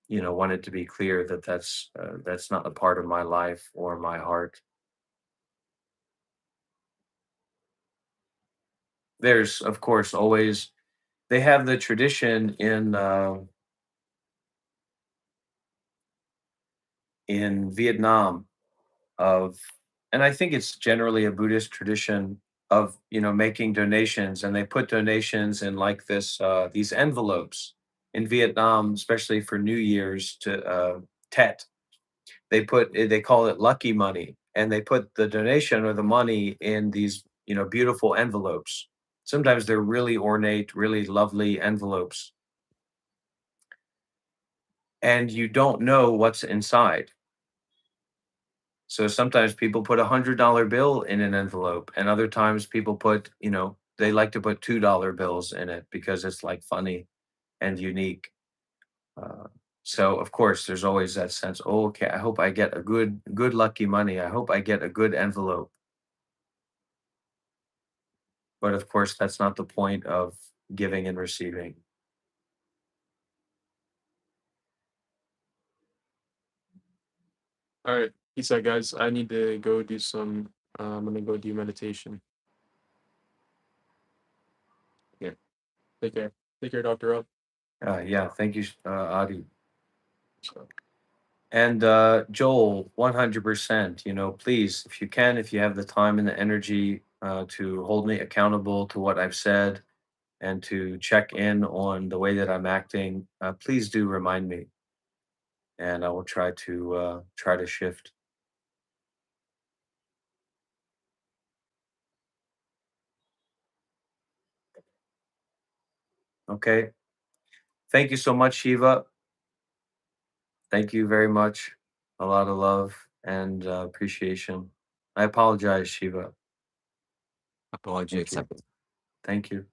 want it to be clear that that's not a part of my life or my heart. There's, of course, always they have the tradition in Vietnam of, and I think it's generally a Buddhist tradition of making donations, and they put donations in like this these envelopes in Vietnam, especially for New Year's to Tet. They call it lucky money, and they put the donation or the money in these beautiful envelopes. Sometimes they're really ornate, really lovely envelopes, and you don't know what's inside. So sometimes people put $100 bill in an envelope, and other times people put, they like to put $2 bills in it because it's like funny and unique. Uh, so of course, there's always that sense. Oh, okay, I hope I get a good lucky money. I hope I get a good envelope. But of course, that's not the point of giving and receiving. All right, peace out, guys. I need to go do some. I'm gonna go do meditation. Yeah, take care. Take care, Doctor Up. Yeah, thank you, Adi. So. And Joel, 100%, please, if you can, if you have the time and the energy to hold me accountable to what I've said and to check in on the way that I'm acting, please do remind me, and I will try to shift. Okay. Thank you so much, Shiva. Thank you very much. A lot of love and appreciation. I apologize, Shiva. Apology Thank you. accepted. Thank you.